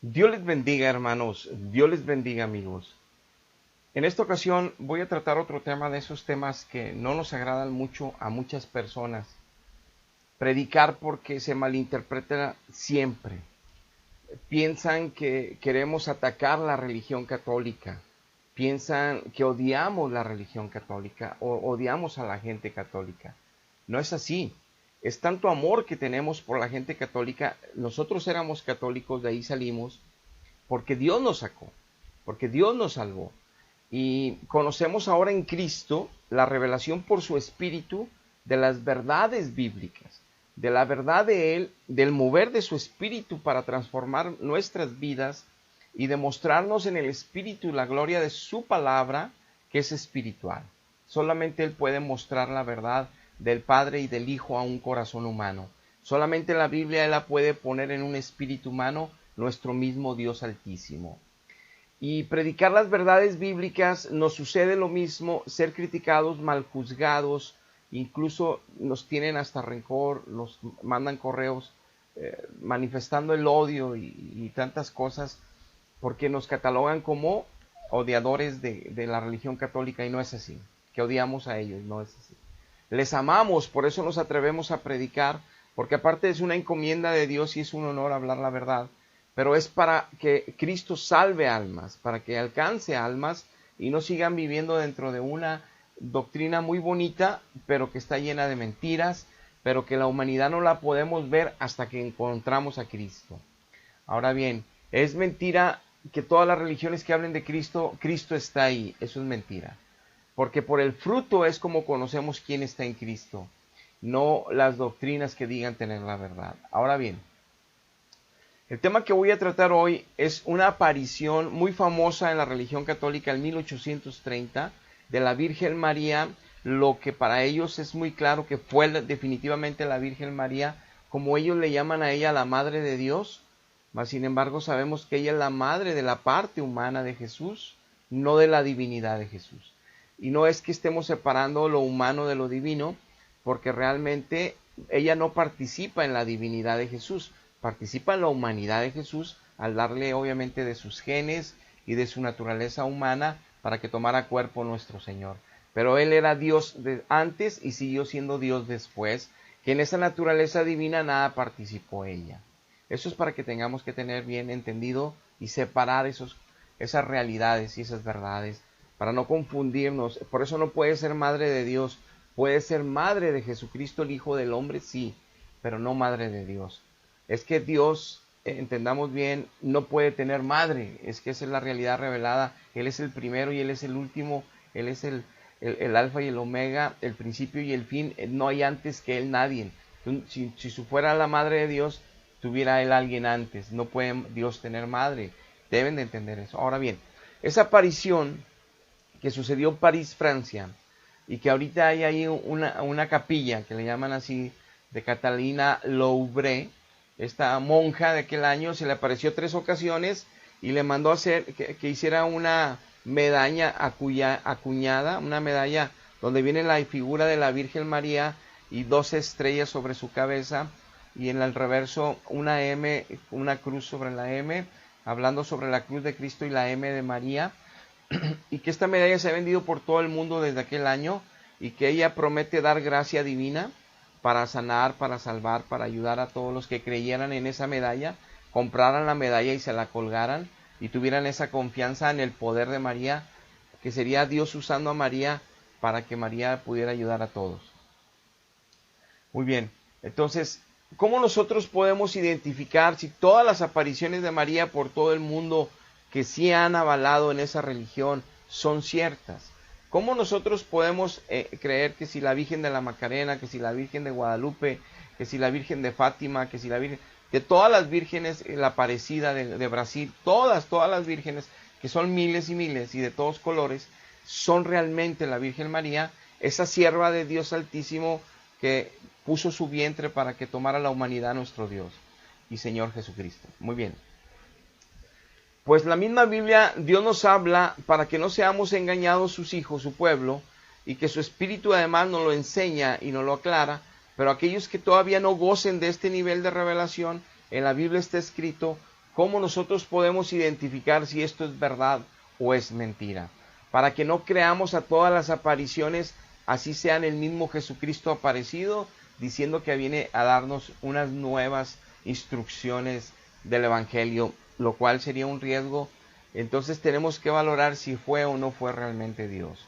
Dios les bendiga, hermanos. Dios les bendiga, amigos. En esta ocasión voy a tratar otro tema de esos temas que no nos agradan mucho a muchas personas. Predicar porque se malinterpreta siempre. Piensan que queremos atacar la religión católica. Piensan que odiamos la religión católica o odiamos a la gente católica. No es así. Es tanto amor que tenemos por la gente católica. Nosotros éramos católicos, de ahí salimos, porque Dios nos sacó, porque Dios nos salvó. Y conocemos ahora en Cristo la revelación por su Espíritu de las verdades bíblicas, de la verdad de Él, del mover de su Espíritu para transformar nuestras vidas y demostrarnos en el Espíritu la gloria de su palabra, que es espiritual. Solamente Él puede mostrar la verdad del Padre y del Hijo a un corazón humano. Solamente la Biblia Él la puede poner en un espíritu humano, nuestro mismo Dios Altísimo. Y predicar las verdades bíblicas nos sucede lo mismo, ser criticados, mal juzgados, incluso nos tienen hasta rencor, nos mandan correos manifestando el odio y tantas cosas, porque nos catalogan como odiadores de la religión católica, y no es así, que odiamos a ellos, no es así. Les amamos, por eso nos atrevemos a predicar, porque aparte es una encomienda de Dios y es un honor hablar la verdad, pero es para que Cristo salve almas, para que alcance almas y no sigan viviendo dentro de una doctrina muy bonita, pero que está llena de mentiras, pero que la humanidad no la podemos ver hasta que encontramos a Cristo. Ahora bien, es mentira que todas las religiones que hablen de Cristo, Cristo está ahí. Eso es mentira. Porque por el fruto es como conocemos quién está en Cristo, no las doctrinas que digan tener la verdad. Ahora bien, el tema que voy a tratar hoy es una aparición muy famosa en la religión católica en 1830 de la Virgen María, lo que para ellos es muy claro que fue definitivamente la Virgen María, como ellos le llaman a ella la Madre de Dios, mas sin embargo sabemos que ella es la madre de la parte humana de Jesús, no de la divinidad de Jesús. Y no es que estemos separando lo humano de lo divino, porque realmente ella no participa en la divinidad de Jesús, participa en la humanidad de Jesús al darle obviamente de sus genes y de su naturaleza humana para que tomara cuerpo nuestro Señor. Pero Él era Dios antes y siguió siendo Dios después, que en esa naturaleza divina nada participó ella. Eso es para que tengamos que tener bien entendido y separar esas realidades y esas verdades, para no confundirnos. Por eso no puede ser madre de Dios, puede ser madre de Jesucristo, el Hijo del Hombre, sí, pero no madre de Dios. Es que Dios, entendamos bien, no puede tener madre, es que esa es la realidad revelada. Él es el primero y Él es el último, Él es el alfa y el omega, el principio y el fin, no hay antes que Él nadie. Si fuera la madre de Dios, tuviera Él alguien antes, no puede Dios tener madre, deben de entender eso. Ahora bien, esa aparición que sucedió en París, Francia, y que ahorita hay ahí una capilla que le llaman así, de Catalina Louvre. Esta monja de aquel año se le apareció 3 ocasiones y le mandó a hacer que hiciera una medalla acuñada, una medalla donde viene la figura de la Virgen María y 2 estrellas sobre su cabeza, y en el reverso una M, una cruz sobre la M, hablando sobre la cruz de Cristo y la M de María, y que esta medalla se ha vendido por todo el mundo desde aquel año, y que ella promete dar gracia divina para sanar, para salvar, para ayudar a todos los que creyeran en esa medalla, compraran la medalla y se la colgaran, y tuvieran esa confianza en el poder de María, que sería Dios usando a María para que María pudiera ayudar a todos. Muy bien, entonces, ¿cómo nosotros podemos identificar si todas las apariciones de María por todo el mundo que sí han avalado en esa religión son ciertas? ¿Cómo nosotros podemos creer que si la Virgen de la Macarena, que si la Virgen de Guadalupe, que si la Virgen de Fátima, que si la Virgen de todas las vírgenes, la Aparecida de Brasil, todas las vírgenes, que son miles y miles y de todos colores, son realmente la Virgen María, esa sierva de Dios Altísimo que puso su vientre para que tomara la humanidad nuestro Dios y Señor Jesucristo? Muy bien. Pues la misma Biblia, Dios nos habla para que no seamos engañados sus hijos, su pueblo, y que su Espíritu además nos lo enseña y nos lo aclara. Pero aquellos que todavía no gocen de este nivel de revelación, en la Biblia está escrito ¿Cómo nosotros podemos identificar si esto es verdad o es mentira? Para que no creamos a todas las apariciones, así sean el mismo Jesucristo aparecido, diciendo que viene a darnos unas nuevas instrucciones del Evangelio, lo cual sería un riesgo. Entonces tenemos que valorar si fue o no fue realmente Dios.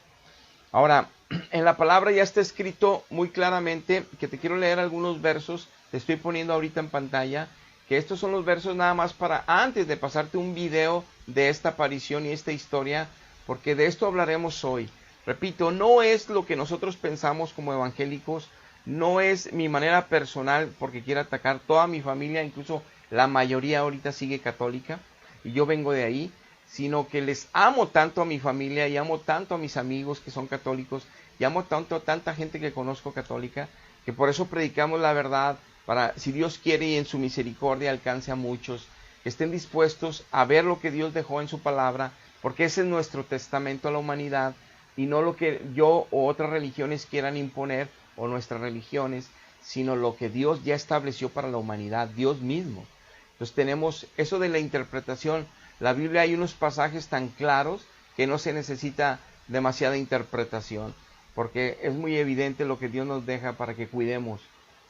Ahora, en la palabra ya está escrito muy claramente, que te quiero leer algunos versos, te estoy poniendo ahorita en pantalla, que estos son los versos nada más para antes de pasarte un video de esta aparición y esta historia, porque de esto hablaremos hoy. Repito, no es lo que nosotros pensamos como evangélicos, no es mi manera personal porque quiero atacar toda mi familia, incluso la mayoría ahorita sigue católica y yo vengo de ahí, sino que les amo tanto a mi familia y amo tanto a mis amigos que son católicos y amo tanto a tanta gente que conozco católica, que por eso predicamos la verdad, para, si Dios quiere y en su misericordia alcance a muchos, que estén dispuestos a ver lo que Dios dejó en su palabra, porque ese es nuestro testamento a la humanidad y no lo que yo o otras religiones quieran imponer o nuestras religiones, sino lo que Dios ya estableció para la humanidad, Dios mismo. Entonces tenemos eso de la interpretación. La Biblia hay unos pasajes tan claros que no se necesita demasiada interpretación, porque es muy evidente lo que Dios nos deja para que cuidemos.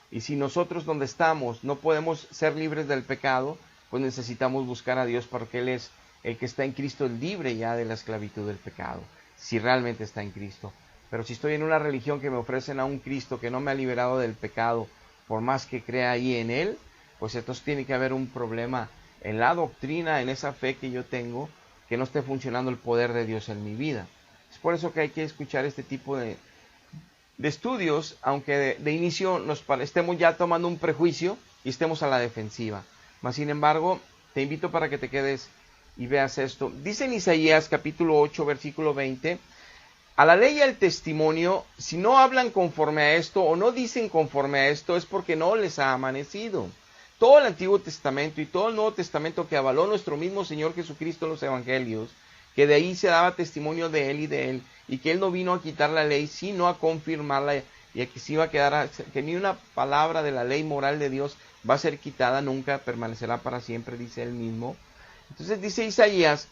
Y si nosotros donde estamos no podemos ser libres del pecado, pues necesitamos buscar a Dios, porque Él es el que está en Cristo, el libre ya de la esclavitud del pecado, si realmente está en Cristo. Pero si estoy en una religión que me ofrecen a un Cristo que no me ha liberado del pecado, por más que crea ahí en Él, pues entonces tiene que haber un problema en la doctrina, en esa fe que yo tengo, que no esté funcionando el poder de Dios en mi vida. Es por eso que hay que escuchar este tipo de estudios, aunque de inicio estemos ya tomando un prejuicio y estemos a la defensiva. Mas sin embargo, te invito para que te quedes y veas esto. Dice en Isaías capítulo 8, versículo 20, a la ley y al testimonio, si no hablan conforme a esto o no dicen conforme a esto, es porque no les ha amanecido. Todo el Antiguo Testamento y todo el Nuevo Testamento que avaló nuestro mismo Señor Jesucristo en los Evangelios, que de ahí se daba testimonio de Él, y que Él no vino a quitar la ley, sino a confirmarla, y a que se iba a quedar, que ni una palabra de la ley moral de Dios va a ser quitada, nunca permanecerá para siempre, dice Él mismo. Entonces dice Isaías,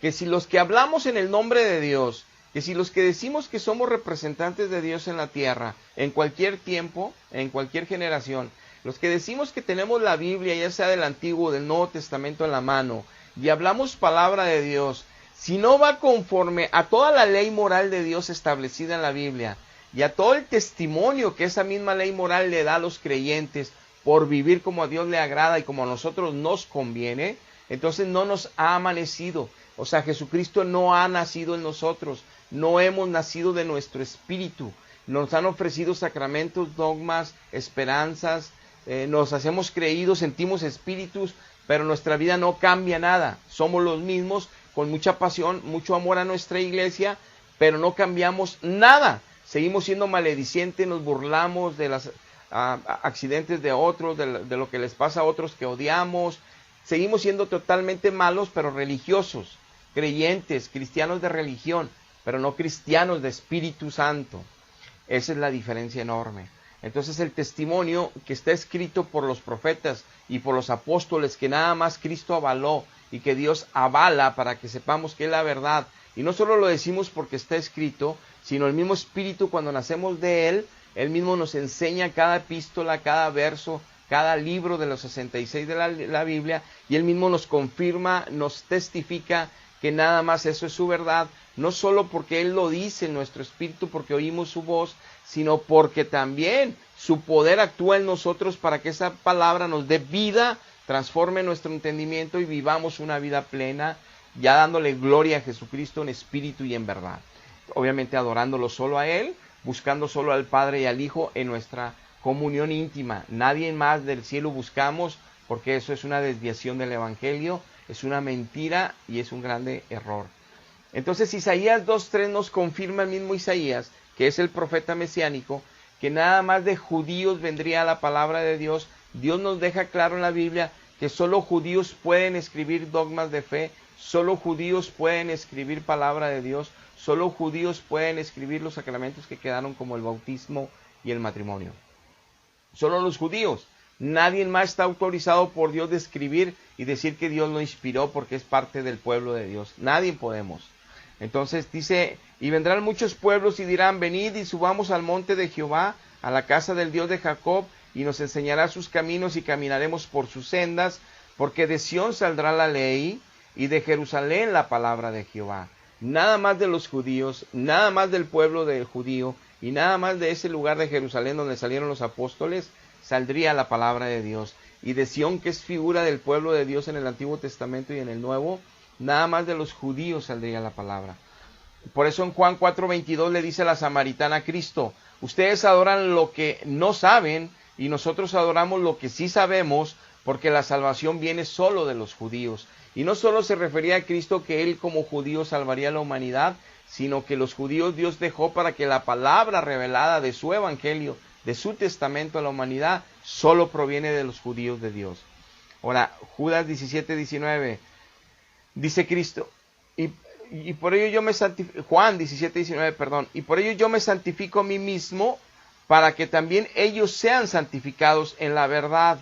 que si los que hablamos en el nombre de Dios, que si los que decimos que somos representantes de Dios en la tierra, en cualquier tiempo, en cualquier generación, los que decimos que tenemos la Biblia, ya sea del Antiguo o del Nuevo Testamento en la mano, y hablamos palabra de Dios, si no va conforme a toda la ley moral de Dios establecida en la Biblia, y a todo el testimonio que esa misma ley moral le da a los creyentes por vivir como a Dios le agrada y como a nosotros nos conviene, entonces no nos ha amanecido. O sea, Jesucristo no ha nacido en nosotros, no hemos nacido de nuestro espíritu. Nos han ofrecido sacramentos, dogmas, esperanzas, nos hacemos creídos, sentimos espíritus, pero nuestra vida no cambia nada. Somos los mismos, con mucha pasión, mucho amor a nuestra iglesia, pero no cambiamos nada. Seguimos siendo maledicientes, nos burlamos de los accidentes de otros, de lo que les pasa a otros que odiamos. Seguimos siendo totalmente malos, pero religiosos, creyentes, cristianos de religión, pero no cristianos de Espíritu Santo. Esa es la diferencia enorme. Entonces el testimonio que está escrito por los profetas y por los apóstoles, que nada más Cristo avaló y que Dios avala para que sepamos que es la verdad, y no solo lo decimos porque está escrito, sino el mismo Espíritu, cuando nacemos de Él mismo nos enseña cada epístola, cada verso, cada libro de los 66 de la Biblia, y Él mismo nos confirma, nos testifica que nada más eso es su verdad, no solo porque Él lo dice en nuestro espíritu, porque oímos su voz, sino porque también su poder actúa en nosotros para que esa palabra nos dé vida, transforme nuestro entendimiento y vivamos una vida plena, ya dándole gloria a Jesucristo en espíritu y en verdad. Obviamente adorándolo solo a Él, buscando solo al Padre y al Hijo en nuestra comunión íntima. Nadie más del cielo buscamos, porque eso es una desviación del Evangelio, es una mentira y es un grande error. Entonces Isaías 2:3 nos confirma el mismo Isaías, que es el profeta mesiánico, que nada más de judíos vendría la palabra de Dios. Dios nos deja claro en la Biblia que solo judíos pueden escribir dogmas de fe, solo judíos pueden escribir palabra de Dios, solo judíos pueden escribir los sacramentos que quedaron como el bautismo y el matrimonio. Solo los judíos, Nadie más está autorizado por Dios de escribir y decir que Dios lo inspiró porque es parte del pueblo de Dios. Nadie podemos. Entonces dice, y vendrán muchos pueblos y dirán, venid y subamos al monte de Jehová, a la casa del Dios de Jacob, y nos enseñará sus caminos y caminaremos por sus sendas, porque de Sión saldrá la ley y de Jerusalén la palabra de Jehová. Nada más de los judíos, nada más del pueblo del judío y nada más de ese lugar de Jerusalén donde salieron los apóstoles, saldría la palabra de Dios. Y de Sión, que es figura del pueblo de Dios en el Antiguo Testamento y en el Nuevo, nada más de los judíos saldría la palabra. Por eso en Juan 4:22 le dice a la samaritana a Cristo, ustedes adoran lo que no saben y nosotros adoramos lo que sí sabemos, porque la salvación viene solo de los judíos. Y no solo se refería a Cristo que él como judío salvaría a la humanidad, sino que los judíos Dios dejó para que la palabra revelada de su evangelio, de su testamento a la humanidad, solo proviene de los judíos de Dios. Ahora, Judas 17:19, dice Cristo, y por ello yo me santifico, Juan 17:19, perdón, y por ello yo me santifico a mí mismo, para que también ellos sean santificados en la verdad.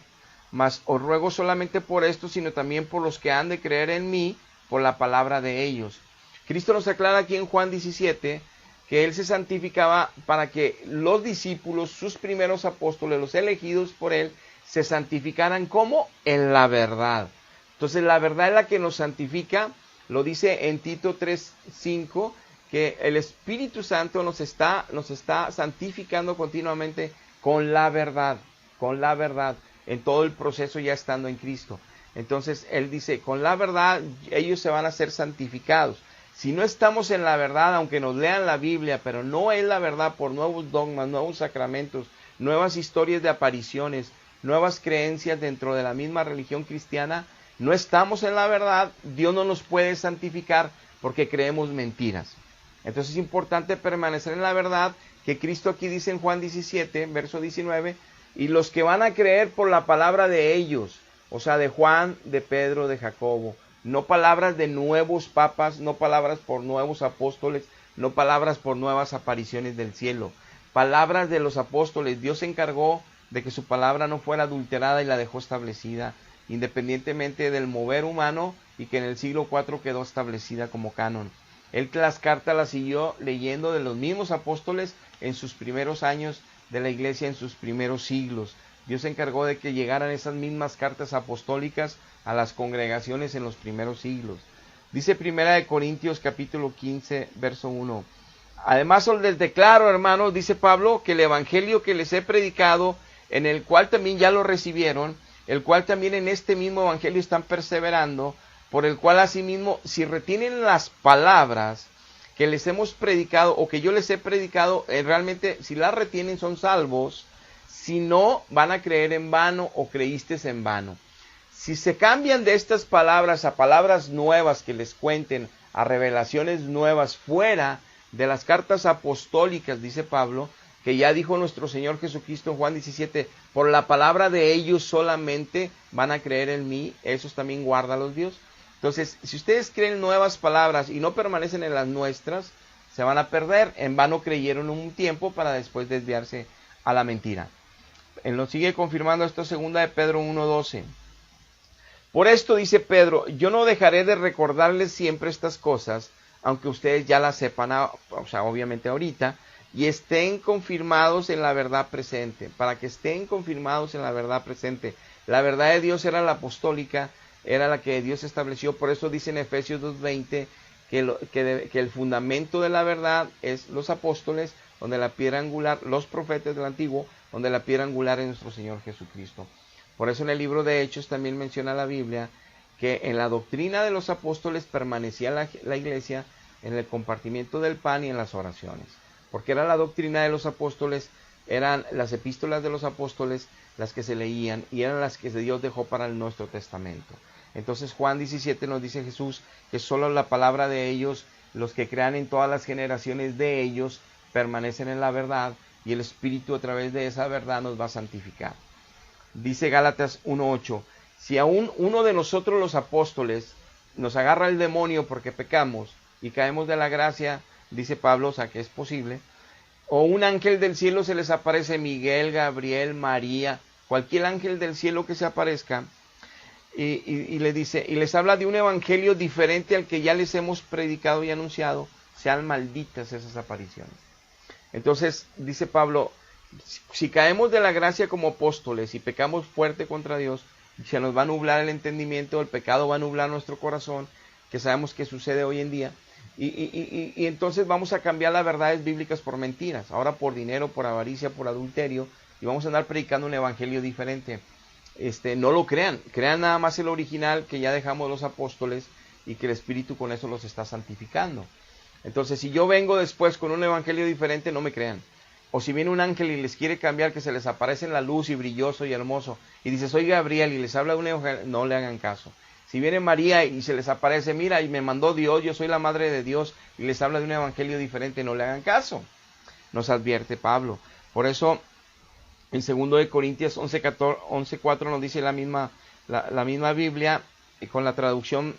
Mas os ruego solamente por esto, sino también por los que han de creer en mí, por la palabra de ellos. Cristo nos aclara aquí en Juan 17, que él se santificaba para que los discípulos, sus primeros apóstoles, los elegidos por él, se santificaran como en la verdad. Entonces la verdad es la que nos santifica, lo dice en Tito 3:5, que el Espíritu Santo nos está santificando continuamente con la verdad, en todo el proceso ya estando en Cristo. Entonces él dice, con la verdad ellos se van a ser santificados. Si no estamos en la verdad, aunque nos lean la Biblia, pero no es la verdad por nuevos dogmas, nuevos sacramentos, nuevas historias de apariciones, nuevas creencias dentro de la misma religión cristiana, no estamos en la verdad, Dios no nos puede santificar porque creemos mentiras. Entonces es importante permanecer en la verdad, que Cristo aquí dice en Juan 17, verso 19, y los que van a creer por la palabra de ellos, o sea, de Juan, de Pedro, de Jacobo, no palabras de nuevos papas, no palabras por nuevos apóstoles, no palabras por nuevas apariciones del cielo, palabras de los apóstoles. Dios se encargó de que su palabra no fuera adulterada y la dejó establecida, independientemente del mover humano, y que en el siglo IV quedó establecida como canon. Él las cartas las siguió leyendo de los mismos apóstoles en sus primeros años de la iglesia, en sus primeros siglos. Dios se encargó de que llegaran esas mismas cartas apostólicas a las congregaciones en los primeros siglos. Dice Primera de Corintios capítulo 15, verso 1. Además os les declaro, hermanos, dice Pablo, que el evangelio que les he predicado, en el cual también ya lo recibieron, el cual también en este mismo evangelio están perseverando, por el cual asimismo, si retienen las palabras que les hemos predicado o que yo les he predicado, realmente si las retienen son salvos, si no van a creer en vano o creíste en vano. Si se cambian de estas palabras a palabras nuevas que les cuenten, a revelaciones nuevas fuera de las cartas apostólicas, dice Pablo, que ya dijo nuestro Señor Jesucristo en Juan 17, por la palabra de ellos solamente van a creer en mí, esos también guárdalos Dios. Entonces, si ustedes creen nuevas palabras y no permanecen en las nuestras, se van a perder. En vano creyeron un tiempo para después desviarse a la mentira. Él nos sigue confirmando esto, segunda de Pedro 1:12. Por esto dice Pedro, yo no dejaré de recordarles siempre estas cosas, aunque ustedes ya las sepan, o sea, obviamente ahorita, y estén confirmados en la verdad presente, para que estén confirmados en la verdad presente. La verdad de Dios era la apostólica, era la que Dios estableció. Por eso dice en Efesios 2:20 que el fundamento de la verdad es los apóstoles, donde la piedra angular, los profetas del antiguo, donde la piedra angular es nuestro Señor Jesucristo. Por eso en el libro de Hechos también menciona la Biblia que en la doctrina de los apóstoles permanecía la iglesia en el compartimiento del pan y en las oraciones. Porque era la doctrina de los apóstoles, eran las epístolas de los apóstoles las que se leían y eran las que Dios dejó para el Nuevo Testamento. Entonces Juan 17 nos dice Jesús que solo la palabra de ellos, los que crean en todas las generaciones de ellos, permanecen en la verdad y el Espíritu a través de esa verdad nos va a santificar. Dice Gálatas 1:8, si aún uno de nosotros los apóstoles nos agarra el demonio porque pecamos y caemos de la gracia, dice Pablo, o sea que es posible, o un ángel del cielo se les aparece, Miguel, Gabriel, María, cualquier ángel del cielo que se aparezca, y le dice, y les habla de un evangelio diferente al que ya les hemos predicado y anunciado, sean malditas esas apariciones. Entonces, dice Pablo, si caemos de la gracia como apóstoles y pecamos fuerte contra Dios, se nos va a nublar el entendimiento, el pecado va a nublar nuestro corazón, que sabemos que sucede hoy en día, y entonces vamos a cambiar las verdades bíblicas por mentiras, ahora por dinero, por avaricia, por adulterio, y vamos a andar predicando un evangelio diferente. No lo crean, crean nada más el original que ya dejamos los apóstoles y que el Espíritu con eso los está santificando. Entonces, si yo vengo después con un evangelio diferente, no me crean. O si viene un ángel y les quiere cambiar, que se les aparece en la luz y brilloso y hermoso, y dice, soy Gabriel, y les habla de un evangelio, no le hagan caso. Si viene María y se les aparece, mira, y me mandó Dios, yo soy la madre de Dios, y les habla de un evangelio diferente, no le hagan caso. Nos advierte Pablo. Por eso, en 2 de Corintios 11:4 nos dice la misma Biblia, y con la traducción,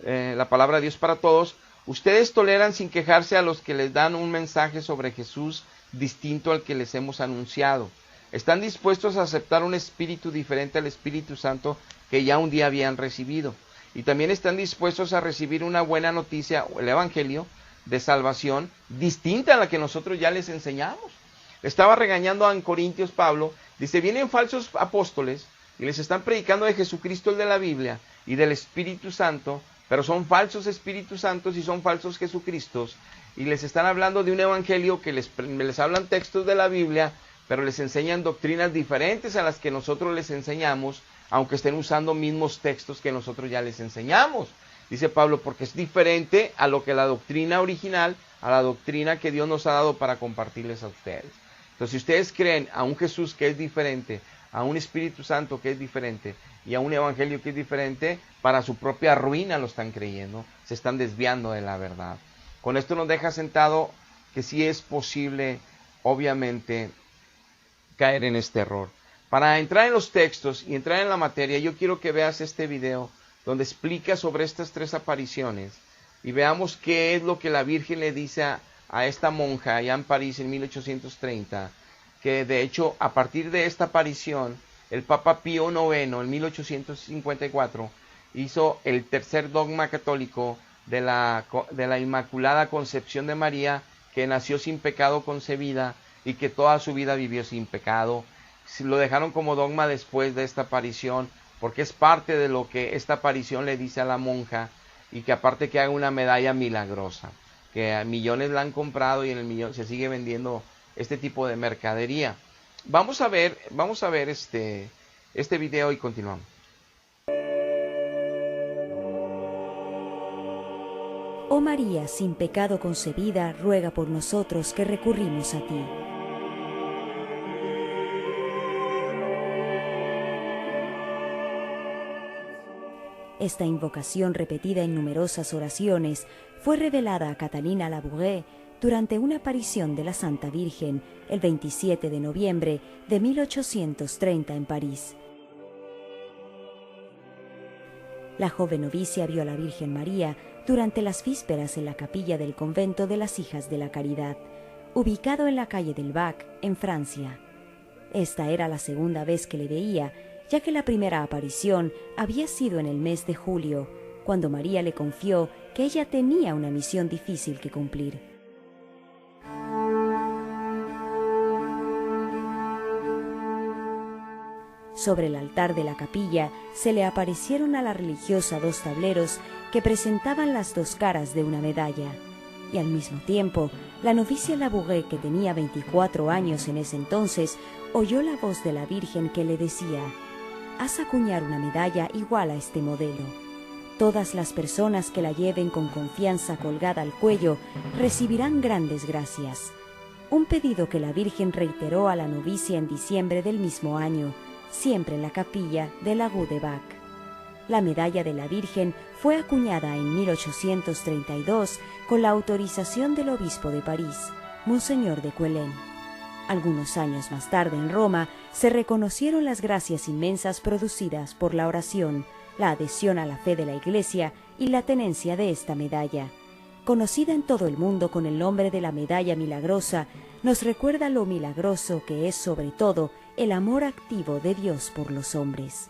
la palabra de Dios para todos, ustedes toleran sin quejarse a los que les dan un mensaje sobre Jesús distinto al que les hemos anunciado. Están dispuestos a aceptar un espíritu diferente al Espíritu Santo que ya un día habían recibido. Y también están dispuestos a recibir una buena noticia, el evangelio de salvación, distinta a la que nosotros ya les enseñamos. Estaba regañando a Corintios Pablo, dice, vienen falsos apóstoles y les están predicando de Jesucristo, el de la Biblia, y del Espíritu Santo, pero son falsos Espíritus Santos y son falsos Jesucristos, y les están hablando de un evangelio que les hablan textos de la Biblia, pero les enseñan doctrinas diferentes a las que nosotros les enseñamos, aunque estén usando mismos textos que nosotros ya les enseñamos. Dice Pablo, porque es diferente a lo que la doctrina original, a la doctrina que Dios nos ha dado para compartirles a ustedes. Entonces, si ustedes creen a un Jesús que es diferente, a un Espíritu Santo que es diferente, y a un evangelio que es diferente, para su propia ruina lo están creyendo, se están desviando de la verdad. Con esto nos deja sentado que sí es posible, obviamente, caer en este error. Para entrar en los textos y entrar en la materia, yo quiero que veas este video donde explica sobre estas 3 apariciones y veamos qué es lo que la Virgen le dice a esta monja allá en París en 1830, que de hecho a partir de esta aparición el Papa Pío IX en 1854 hizo el tercer dogma católico de la Inmaculada Concepción de María, que nació sin pecado concebida y que toda su vida vivió sin pecado. Lo dejaron como dogma después de esta aparición, porque es parte de lo que esta aparición le dice a la monja, y que aparte que haga una medalla milagrosa, que a millones la han comprado y en el millón se sigue vendiendo este tipo de mercadería. Vamos a ver este video y continuamos. Oh María, sin pecado concebida, ruega por nosotros que recurrimos a ti. Esta invocación, repetida en numerosas oraciones, fue revelada a Catalina Labouré durante una aparición de la Santa Virgen el 27 de noviembre de 1830 en París. La joven novicia vio a la Virgen María durante las vísperas en la capilla del convento de las Hijas de la Caridad, ubicado en la calle del Bac, en Francia. Esta era la segunda vez que le veía, ya que la primera aparición había sido en el mes de julio, cuando María le confió que ella tenía una misión difícil que cumplir. Sobre el altar de la capilla se le aparecieron a la religiosa 2 tableros que presentaban las 2 caras de una medalla, y al mismo tiempo la novicia Labouré, que tenía 24 años en ese entonces, oyó la voz de la Virgen que le decía: «Haz acuñar una medalla igual a este modelo. Todas las personas que la lleven con confianza colgada al cuello recibirán grandes gracias». Un pedido que la Virgen reiteró a la novicia en diciembre del mismo año, siempre en la capilla de la Rue de Bac. La medalla de la Virgen fue acuñada en 1832 con la autorización del obispo de París, Monseñor de Quelen. Algunos años más tarde, en Roma, se reconocieron las gracias inmensas producidas por la oración, la adhesión a la fe de la Iglesia y la tenencia de esta medalla. Conocida en todo el mundo con el nombre de la medalla milagrosa, nos recuerda lo milagroso que es sobre todo el amor activo de Dios por los hombres.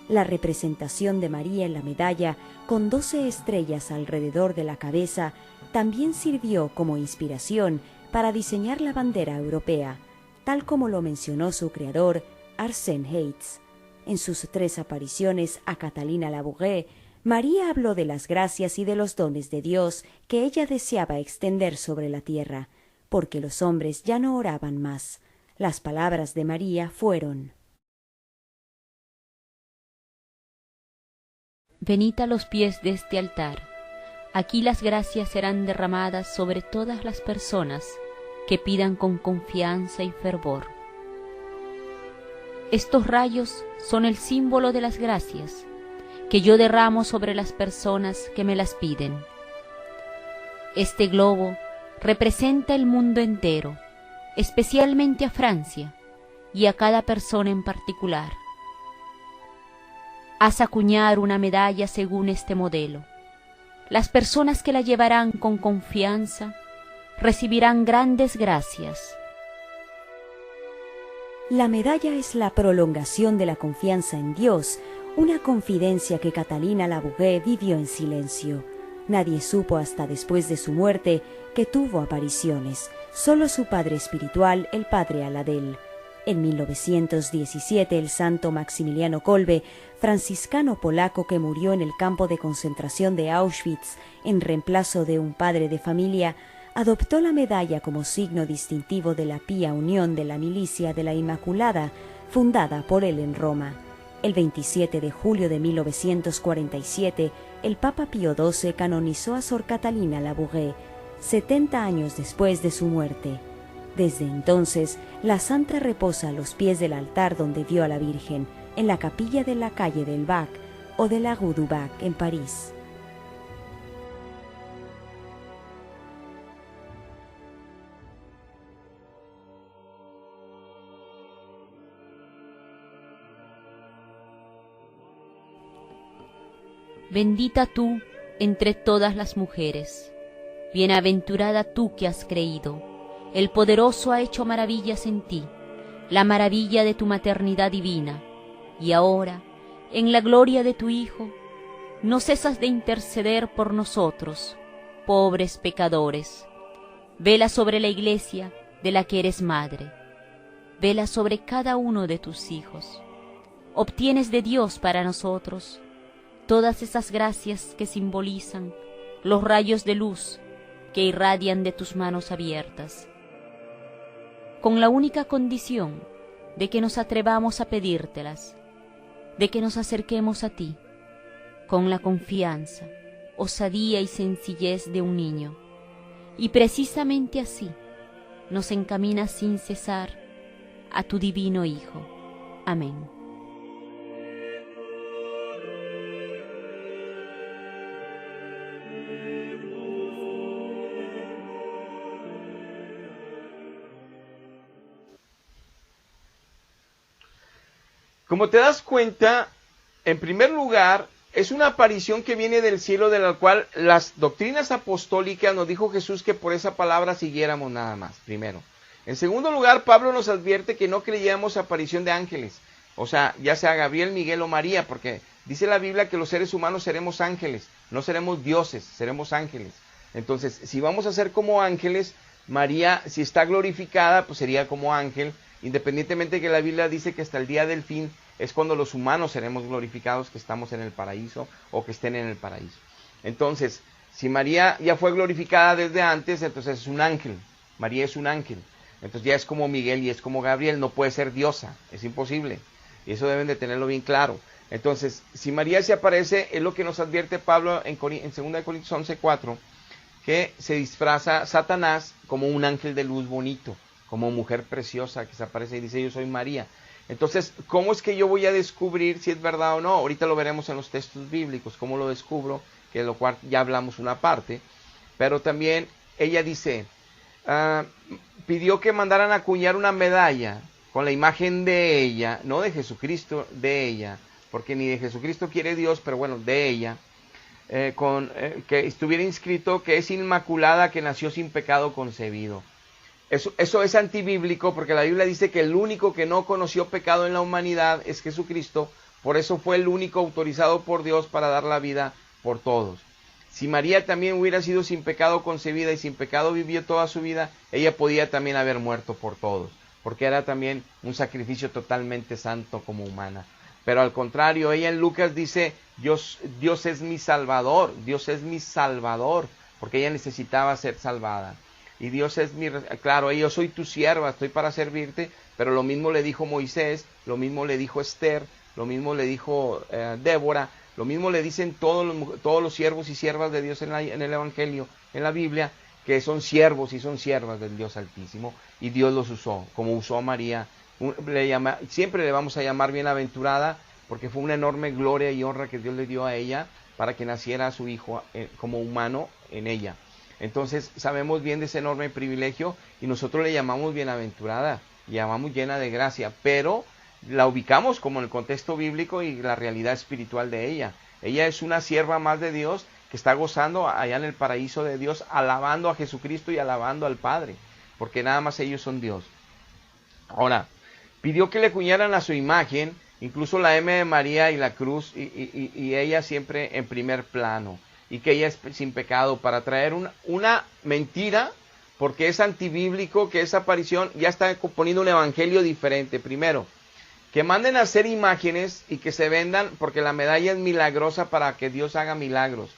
La representación de María en la medalla, con 12 estrellas alrededor de la cabeza, también sirvió como inspiración para diseñar la bandera europea, tal como lo mencionó su creador, Arsène Hayes. En sus 3 apariciones a Catalina Labouré, María habló de las gracias y de los dones de Dios que ella deseaba extender sobre la tierra, porque los hombres ya no oraban más. Las palabras de María fueron: Venid a los pies de este altar. Aquí las gracias serán derramadas sobre todas las personas que pidan con confianza y fervor. Estos rayos son el símbolo de las gracias que yo derramo sobre las personas que me las piden. Este globo representa el mundo entero, especialmente a Francia y a cada persona en particular. Haz acuñar una medalla según este modelo. Las personas que la llevarán con confianza recibirán grandes gracias. La medalla es la prolongación de la confianza en Dios, una confidencia que Catalina Labouré vivió en silencio. Nadie supo hasta después de su muerte que tuvo apariciones, solo su padre espiritual, el padre Aladel. En 1917, el santo Maximiliano Kolbe, franciscano polaco que murió en el campo de concentración de Auschwitz en reemplazo de un padre de familia, adoptó la medalla como signo distintivo de la pía unión de la Milicia de la Inmaculada, fundada por él en Roma. El 27 de julio de 1947, el Papa Pío XII canonizó a Sor Catalina Labouré, 70 años después de su muerte. Desde entonces, la santa reposa a los pies del altar donde vio a la Virgen, en la capilla de la calle del Bac o de la Rue du Bac en París. Bendita tú entre todas las mujeres, bienaventurada tú que has creído. El Poderoso ha hecho maravillas en ti, la maravilla de tu maternidad divina, y ahora, en la gloria de tu Hijo, no cesas de interceder por nosotros, pobres pecadores. Vela sobre la Iglesia de la que eres madre, vela sobre cada uno de tus hijos. Obtienes de Dios para nosotros todas esas gracias que simbolizan los rayos de luz que irradian de tus manos abiertas, con la única condición de que nos atrevamos a pedírtelas, de que nos acerquemos a ti, con la confianza, osadía y sencillez de un niño, y precisamente así nos encaminas sin cesar a tu divino Hijo. Amén. Como te das cuenta, en primer lugar, es una aparición que viene del cielo, de la cual las doctrinas apostólicas nos dijo Jesús que por esa palabra siguiéramos nada más, primero. En segundo lugar, Pablo nos advierte que no creyéramos aparición de ángeles, o sea, ya sea Gabriel, Miguel o María, porque dice la Biblia que los seres humanos seremos ángeles, no seremos dioses, seremos ángeles. Entonces, si vamos a ser como ángeles, María, si está glorificada, pues sería como ángel, independientemente de que la Biblia dice que hasta el día del fin es cuando los humanos seremos glorificados, que estamos en el paraíso o que estén en el paraíso. Entonces, si María ya fue glorificada desde antes, entonces es un ángel. María es un ángel. Entonces ya es como Miguel y es como Gabriel, no puede ser diosa, es imposible. Y eso deben de tenerlo bien claro. Entonces, si María se aparece, es lo que nos advierte Pablo en 2 Corintios 11:4, que se disfraza Satanás como un ángel de luz bonito, como mujer preciosa que se aparece y dice: yo soy María. Entonces, ¿cómo es que yo voy a descubrir si es verdad o no? Ahorita lo veremos en los textos bíblicos, cómo lo descubro, que de lo cual ya hablamos una parte. Pero también ella dice, pidió que mandaran a acuñar una medalla con la imagen de ella, no de Jesucristo, de ella, porque ni de Jesucristo quiere Dios, pero bueno, de ella, que estuviera inscrito que es inmaculada, que nació sin pecado concebido. Eso es antibíblico, porque la Biblia dice que el único que no conoció pecado en la humanidad es Jesucristo. Por eso fue el único autorizado por Dios para dar la vida por todos. Si María también hubiera sido sin pecado concebida y sin pecado vivió toda su vida, ella podía también haber muerto por todos, porque era también un sacrificio totalmente santo como humana. Pero al contrario, ella en Lucas dice, Dios es mi Salvador, Dios es mi Salvador, porque ella necesitaba ser salvada. Y Dios es claro, yo soy tu sierva, estoy para servirte, pero lo mismo le dijo Moisés, lo mismo le dijo Esther, lo mismo le dijo Débora, lo mismo le dicen todos los siervos y siervas de Dios en el Evangelio, en la Biblia, que son siervos y son siervas del Dios Altísimo, y Dios los usó, como usó a María. Siempre le vamos a llamar bienaventurada, porque fue una enorme gloria y honra que Dios le dio a ella, para que naciera su hijo como humano en ella. Entonces sabemos bien de ese enorme privilegio, y nosotros le llamamos bienaventurada, le llamamos llena de gracia, pero la ubicamos como en el contexto bíblico y la realidad espiritual de ella. Ella es una sierva más de Dios que está gozando allá en el paraíso de Dios, alabando a Jesucristo y alabando al Padre, porque nada más ellos son Dios. Ahora, pidió que le acuñaran a su imagen, incluso la M de María y la cruz, y ella siempre en primer plano, y que ella es sin pecado, para traer una mentira, porque es antibíblico, que esa aparición ya está poniendo un evangelio diferente. Primero, que manden a hacer imágenes y que se vendan, porque la medalla es milagrosa para que Dios haga milagros.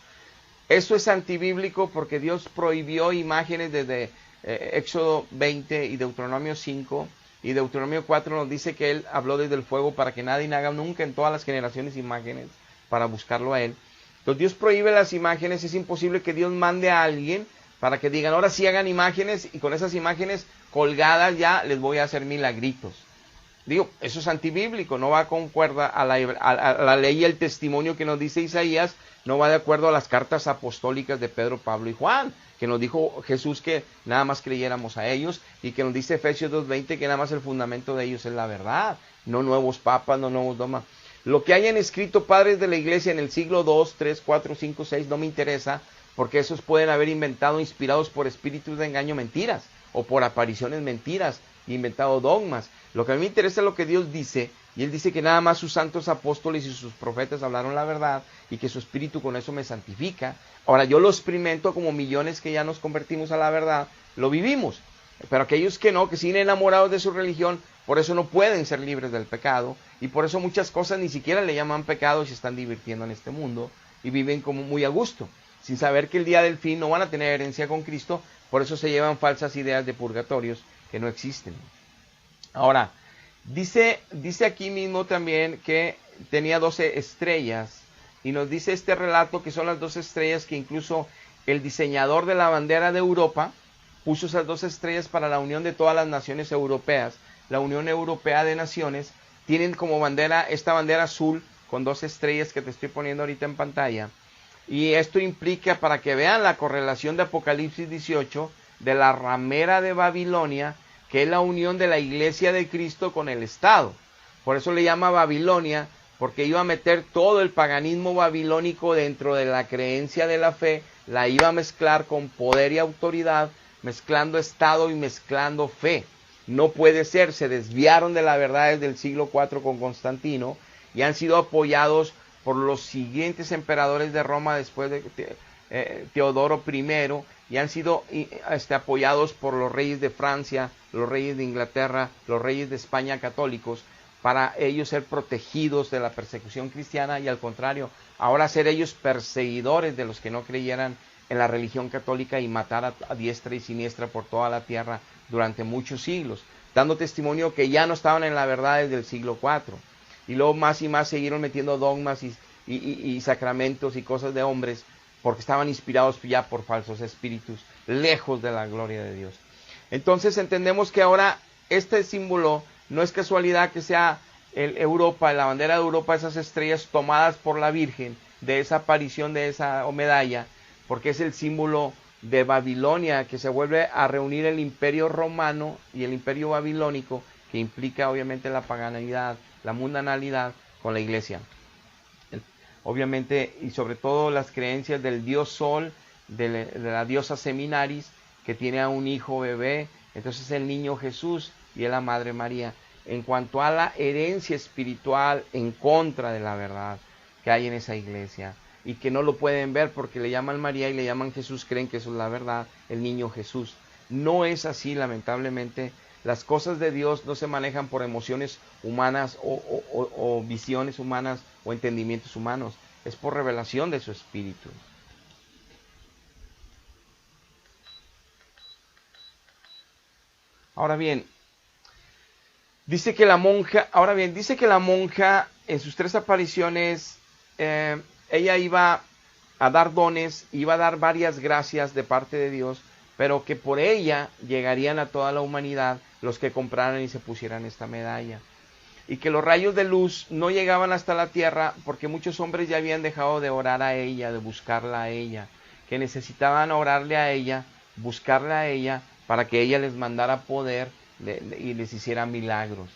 Eso es antibíblico, porque Dios prohibió imágenes desde Éxodo 20 y Deuteronomio 5, y Deuteronomio 4 nos dice que Él habló desde el fuego para que nadie haga nunca en todas las generaciones imágenes para buscarlo a Él. Entonces Dios prohíbe las imágenes. Es imposible que Dios mande a alguien para que digan, ahora sí hagan imágenes, y con esas imágenes colgadas ya les voy a hacer milagritos. Digo, eso es antibíblico, no va concuerda a la ley y el testimonio que nos dice Isaías, no va de acuerdo a las cartas apostólicas de Pedro, Pablo y Juan, que nos dijo Jesús que nada más creyéramos a ellos, y que nos dice Efesios 2:20 que nada más el fundamento de ellos es la verdad, no nuevos papas, no nuevos dogmas. Lo que hayan escrito padres de la iglesia en el siglo 2, 3, 4, 5, 6 no me interesa, porque esos pueden haber inventado, inspirados por espíritus de engaño, mentiras, o por apariciones mentiras, inventado dogmas. Lo que a mí me interesa es lo que Dios dice, y Él dice que nada más sus santos apóstoles y sus profetas hablaron la verdad, y que su espíritu con eso me santifica. Ahora yo lo experimento como millones que ya nos convertimos a la verdad, lo vivimos. Pero aquellos que no, que siguen enamorados de su religión, por eso no pueden ser libres del pecado, y por eso muchas cosas ni siquiera le llaman pecado y se están divirtiendo en este mundo, y viven como muy a gusto, sin saber que el día del fin no van a tener herencia con Cristo. Por eso se llevan falsas ideas de purgatorios que no existen. Ahora, dice aquí mismo también que tenía 12 estrellas, y nos dice este relato que son las 12 estrellas que incluso el diseñador de la bandera de Europa puso esas 12 estrellas para la unión de todas las naciones europeas. La Unión Europea de Naciones tienen como bandera esta bandera azul con 12 estrellas que te estoy poniendo ahorita en pantalla, y esto implica, para que vean la correlación de Apocalipsis 18, de la ramera de Babilonia, que es la unión de la iglesia de Cristo con el Estado. Por eso le llama Babilonia, porque iba a meter todo el paganismo babilónico dentro de la creencia de la fe, la iba a mezclar con poder y autoridad, mezclando Estado y mezclando fe. No puede ser, se desviaron de la verdad desde el siglo IV con Constantino, y han sido apoyados por los siguientes emperadores de Roma después de Teodoro I, y han sido apoyados por los reyes de Francia, los reyes de Inglaterra, los reyes de España católicos, para ellos ser protegidos de la persecución cristiana, y al contrario, ahora ser ellos perseguidores de los que no creyeran en la religión católica, y matar a diestra y siniestra por toda la tierra durante muchos siglos, dando testimonio que ya no estaban en la verdad desde el siglo IV. Y luego más y más siguieron metiendo dogmas y sacramentos y cosas de hombres, porque estaban inspirados ya por falsos espíritus, lejos de la gloria de Dios. Entonces entendemos que ahora este símbolo no es casualidad que sea Europa, la bandera de Europa, esas estrellas tomadas por la Virgen, de esa aparición de esa medalla, porque es el símbolo de Babilonia, que se vuelve a reunir el imperio romano y el imperio babilónico, que implica obviamente la paganidad, la mundanalidad con la iglesia. Obviamente, y sobre todo las creencias del dios Sol, de la diosa Seminaris, que tiene a un hijo bebé, Entonces el niño Jesús y la Madre María. En cuanto a la herencia espiritual en contra de la verdad que hay en esa iglesia, y que no lo pueden ver porque le llaman María y le llaman Jesús, creen que eso es la verdad, el niño Jesús. No es así, lamentablemente. Las cosas de Dios no se manejan por emociones humanas o visiones humanas o entendimientos humanos. Es por revelación de su espíritu. Ahora bien, dice que la monja en sus 3 apariciones, ella iba a dar dones, iba a dar varias gracias de parte de Dios, pero que por ella llegarían a toda la humanidad los que compraran y se pusieran esta medalla. Y que los rayos de luz no llegaban hasta la tierra porque muchos hombres ya habían dejado de orar a ella, de buscarla a ella, que necesitaban orarle a ella, buscarla a ella, para que ella les mandara poder y les hiciera milagros.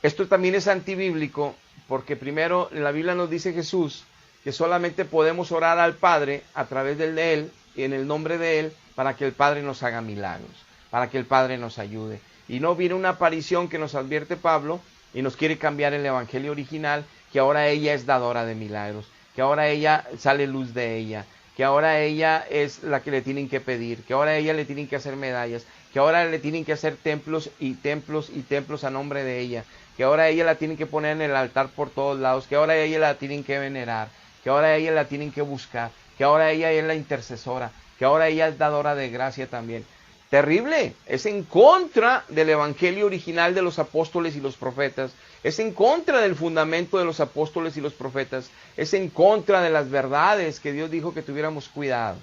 Esto también es antibíblico, porque primero en la Biblia nos dice Jesús que solamente podemos orar al Padre a través de Él y en el nombre de Él, para que el Padre nos haga milagros, para que el Padre nos ayude. Y no viene una aparición que nos advierte Pablo y nos quiere cambiar el evangelio original, que ahora ella es dadora de milagros, que ahora ella sale luz de ella, que ahora ella es la que le tienen que pedir, que ahora a ella le tienen que hacer medallas, que ahora le tienen que hacer templos y templos y templos a nombre de ella, que ahora a ella la tienen que poner en el altar por todos lados, que ahora a ella la tienen que venerar, que ahora a ella la tienen que buscar, que ahora ella es la intercesora, que ahora ella es dadora de gracia también. Terrible, es en contra del evangelio original de los apóstoles y los profetas, es en contra del fundamento de los apóstoles y los profetas, es en contra de las verdades que Dios dijo que tuviéramos cuidado.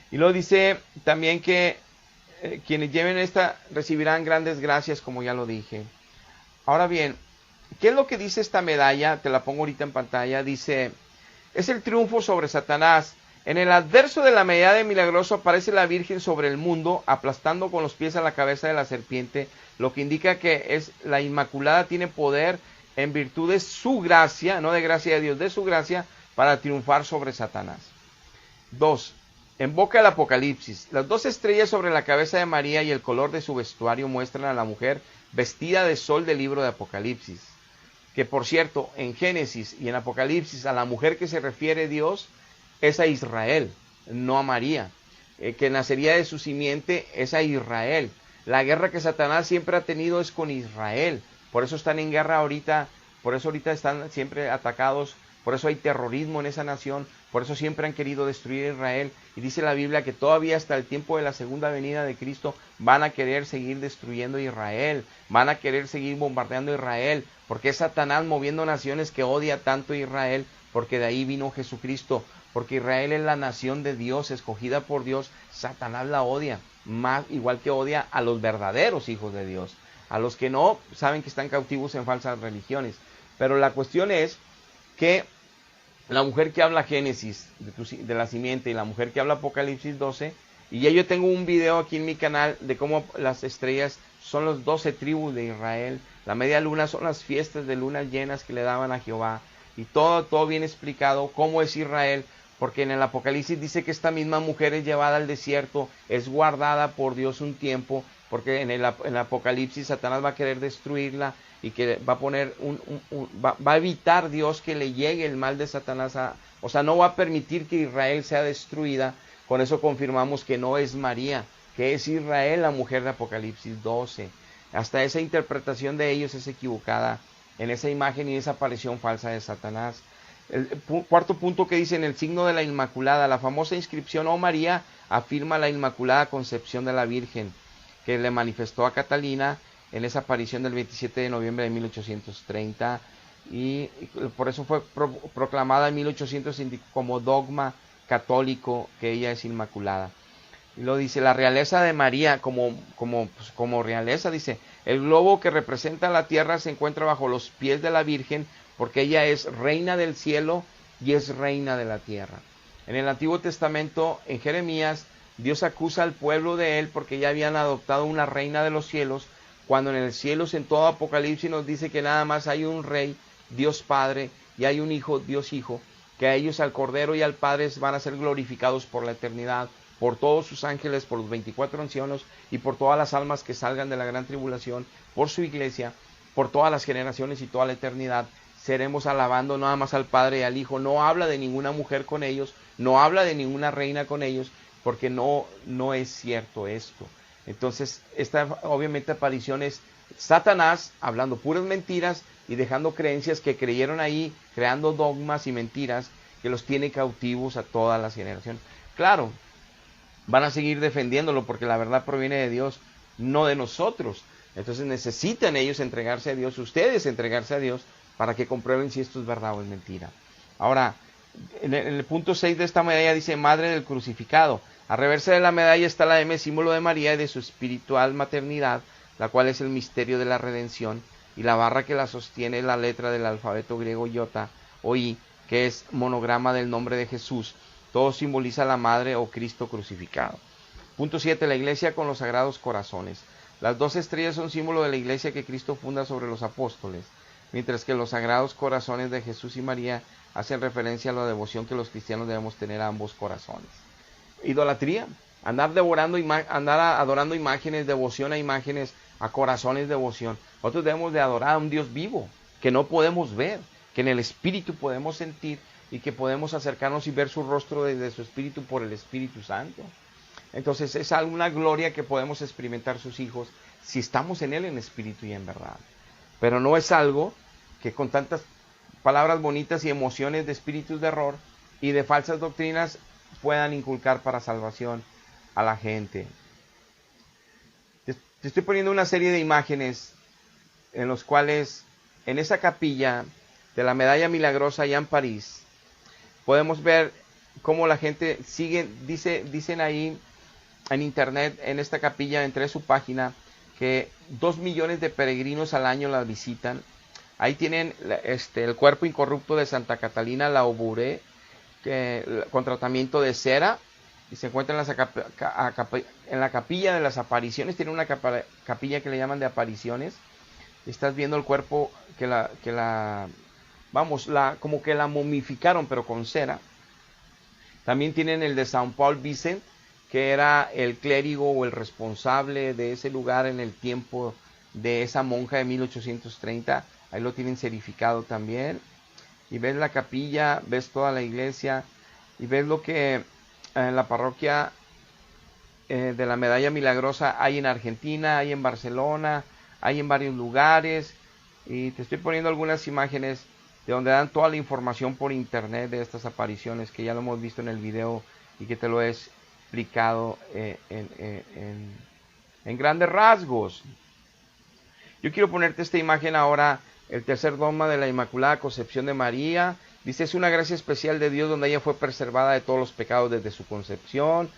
Y luego dice también que quienes lleven esta recibirán grandes gracias, como ya lo dije. Ahora bien, ¿qué es lo que dice esta medalla? Te la pongo ahorita en pantalla. Dice, es el triunfo sobre Satanás. En el adverso de la medalla de milagroso aparece la Virgen sobre el mundo, aplastando con los pies a la cabeza de la serpiente, lo que indica que es la Inmaculada tiene poder en virtud de su gracia, no de gracia de Dios, de su gracia, para triunfar sobre Satanás. 2. En boca del Apocalipsis, las 2 estrellas sobre la cabeza de María y el color de su vestuario muestran a la mujer vestida de sol del libro de Apocalipsis. Que por cierto, en Génesis y en Apocalipsis, a la mujer que se refiere Dios es a Israel, no a María. Que nacería de su simiente es a Israel. La guerra que Satanás siempre ha tenido es con Israel. Por eso están en guerra ahorita, por eso ahorita están siempre atacados, por eso hay terrorismo en esa nación, por eso siempre han querido destruir a Israel. Y dice la Biblia que todavía hasta el tiempo de la segunda venida de Cristo van a querer seguir destruyendo a Israel, van a querer seguir bombardeando a Israel, porque es Satanás moviendo naciones que odia tanto a Israel, porque de ahí vino Jesucristo. Porque Israel es la nación de Dios, escogida por Dios. Satanás la odia, más igual que odia a los verdaderos hijos de Dios. A los que no, saben que están cautivos en falsas religiones. Pero la cuestión es que la mujer que habla Génesis, de la simiente, y la mujer que habla Apocalipsis 12, y ya yo tengo un video aquí en mi canal de cómo las estrellas son los 12 tribus de Israel. La media luna son las fiestas de lunas llenas que le daban a Jehová. Y todo bien explicado cómo es Israel. Porque en el Apocalipsis dice que esta misma mujer es llevada al desierto, es guardada por Dios un tiempo, porque en el Apocalipsis Satanás va a querer destruirla y que va a poner va a evitar Dios que le llegue el mal de Satanás, o sea, no va a permitir que Israel sea destruida. Con eso confirmamos que no es María, que es Israel la mujer de Apocalipsis 12. Hasta esa interpretación de ellos es equivocada en esa imagen y esa aparición falsa de Satanás. El cuarto punto que dice en el signo de la Inmaculada, la famosa inscripción "Oh María" afirma la Inmaculada Concepción de la Virgen, que le manifestó a Catalina en esa aparición del 27 de noviembre de 1830, y por eso fue proclamada en 1805 como dogma católico que ella es Inmaculada. Y lo dice, la realeza de María como realeza, dice, el globo que representa la tierra se encuentra bajo los pies de la Virgen, porque ella es reina del cielo y es reina de la tierra. En el Antiguo Testamento, en Jeremías, Dios acusa al pueblo de él porque ya habían adoptado una reina de los cielos, cuando en el cielo, en todo Apocalipsis, nos dice que nada más hay un rey, Dios Padre, y hay un hijo, Dios Hijo, que a ellos, al Cordero y al Padre, van a ser glorificados por la eternidad, por todos sus ángeles, por los 24 ancianos y por todas las almas que salgan de la gran tribulación, por su iglesia, por todas las generaciones y toda la eternidad, seremos alabando nada más al Padre y al Hijo. No habla de ninguna mujer con ellos, no habla de ninguna reina con ellos, porque no es cierto esto. Entonces, esta obviamente aparición es Satanás hablando puras mentiras y dejando creencias que creyeron ahí, creando dogmas y mentiras que los tiene cautivos a todas las generaciones. Claro, van a seguir defendiéndolo porque la verdad proviene de Dios, no de nosotros. Entonces necesitan ellos entregarse a Dios, ustedes entregarse a Dios, para que comprueben si esto es verdad o es mentira. Ahora, en el punto 6 de esta medalla dice Madre del Crucificado. Al reverso de la medalla está la M, símbolo de María y de su espiritual maternidad, la cual es el misterio de la redención, y la barra que la sostiene es la letra del alfabeto griego iota o I, que es monograma del nombre de Jesús. Todo simboliza la Madre o Cristo crucificado. Punto 7. La Iglesia con los sagrados corazones. Las 2 estrellas son símbolo de la Iglesia que Cristo funda sobre los apóstoles, mientras que los sagrados corazones de Jesús y María hacen referencia a la devoción que los cristianos debemos tener a ambos corazones. Idolatría, andar adorando imágenes, devoción a imágenes, a corazones, devoción. Nosotros debemos de adorar a un Dios vivo, que no podemos ver, que en el Espíritu podemos sentir y que podemos acercarnos y ver su rostro desde su Espíritu por el Espíritu Santo. Entonces es alguna gloria que podemos experimentar sus hijos si estamos en Él en espíritu y en verdad. Pero no es algo que con tantas palabras bonitas y emociones de espíritus de error y de falsas doctrinas puedan inculcar para salvación a la gente. Te estoy poniendo una serie de imágenes en los cuales en esa capilla de la Medalla Milagrosa allá en París podemos ver cómo la gente sigue, dicen ahí en internet, en esta capilla, entre su página, que 2 millones de peregrinos al año la visitan. Ahí tienen el cuerpo incorrupto de Santa Catalina Labouré, con tratamiento de cera, y se encuentra en la capilla de las apariciones. Tiene una capilla que le llaman de apariciones. Estás viendo el cuerpo como que la momificaron, pero con cera. También tienen el de San Paul Vicent, que era el clérigo o el responsable de ese lugar en el tiempo de esa monja de 1830. Ahí lo tienen serificado también. Y ves la capilla, ves toda la iglesia, y ves lo que en la parroquia de la Medalla Milagrosa hay en Argentina, hay en Barcelona, hay en varios lugares. Y te estoy poniendo algunas imágenes de donde dan toda la información por internet de estas apariciones, que ya lo hemos visto en el video y que te lo he explicado en grandes rasgos. Yo quiero ponerte esta imagen ahora, el tercer dogma de la Inmaculada Concepción de María. Dice, es una gracia especial de Dios donde ella fue preservada de todos los pecados desde su concepción.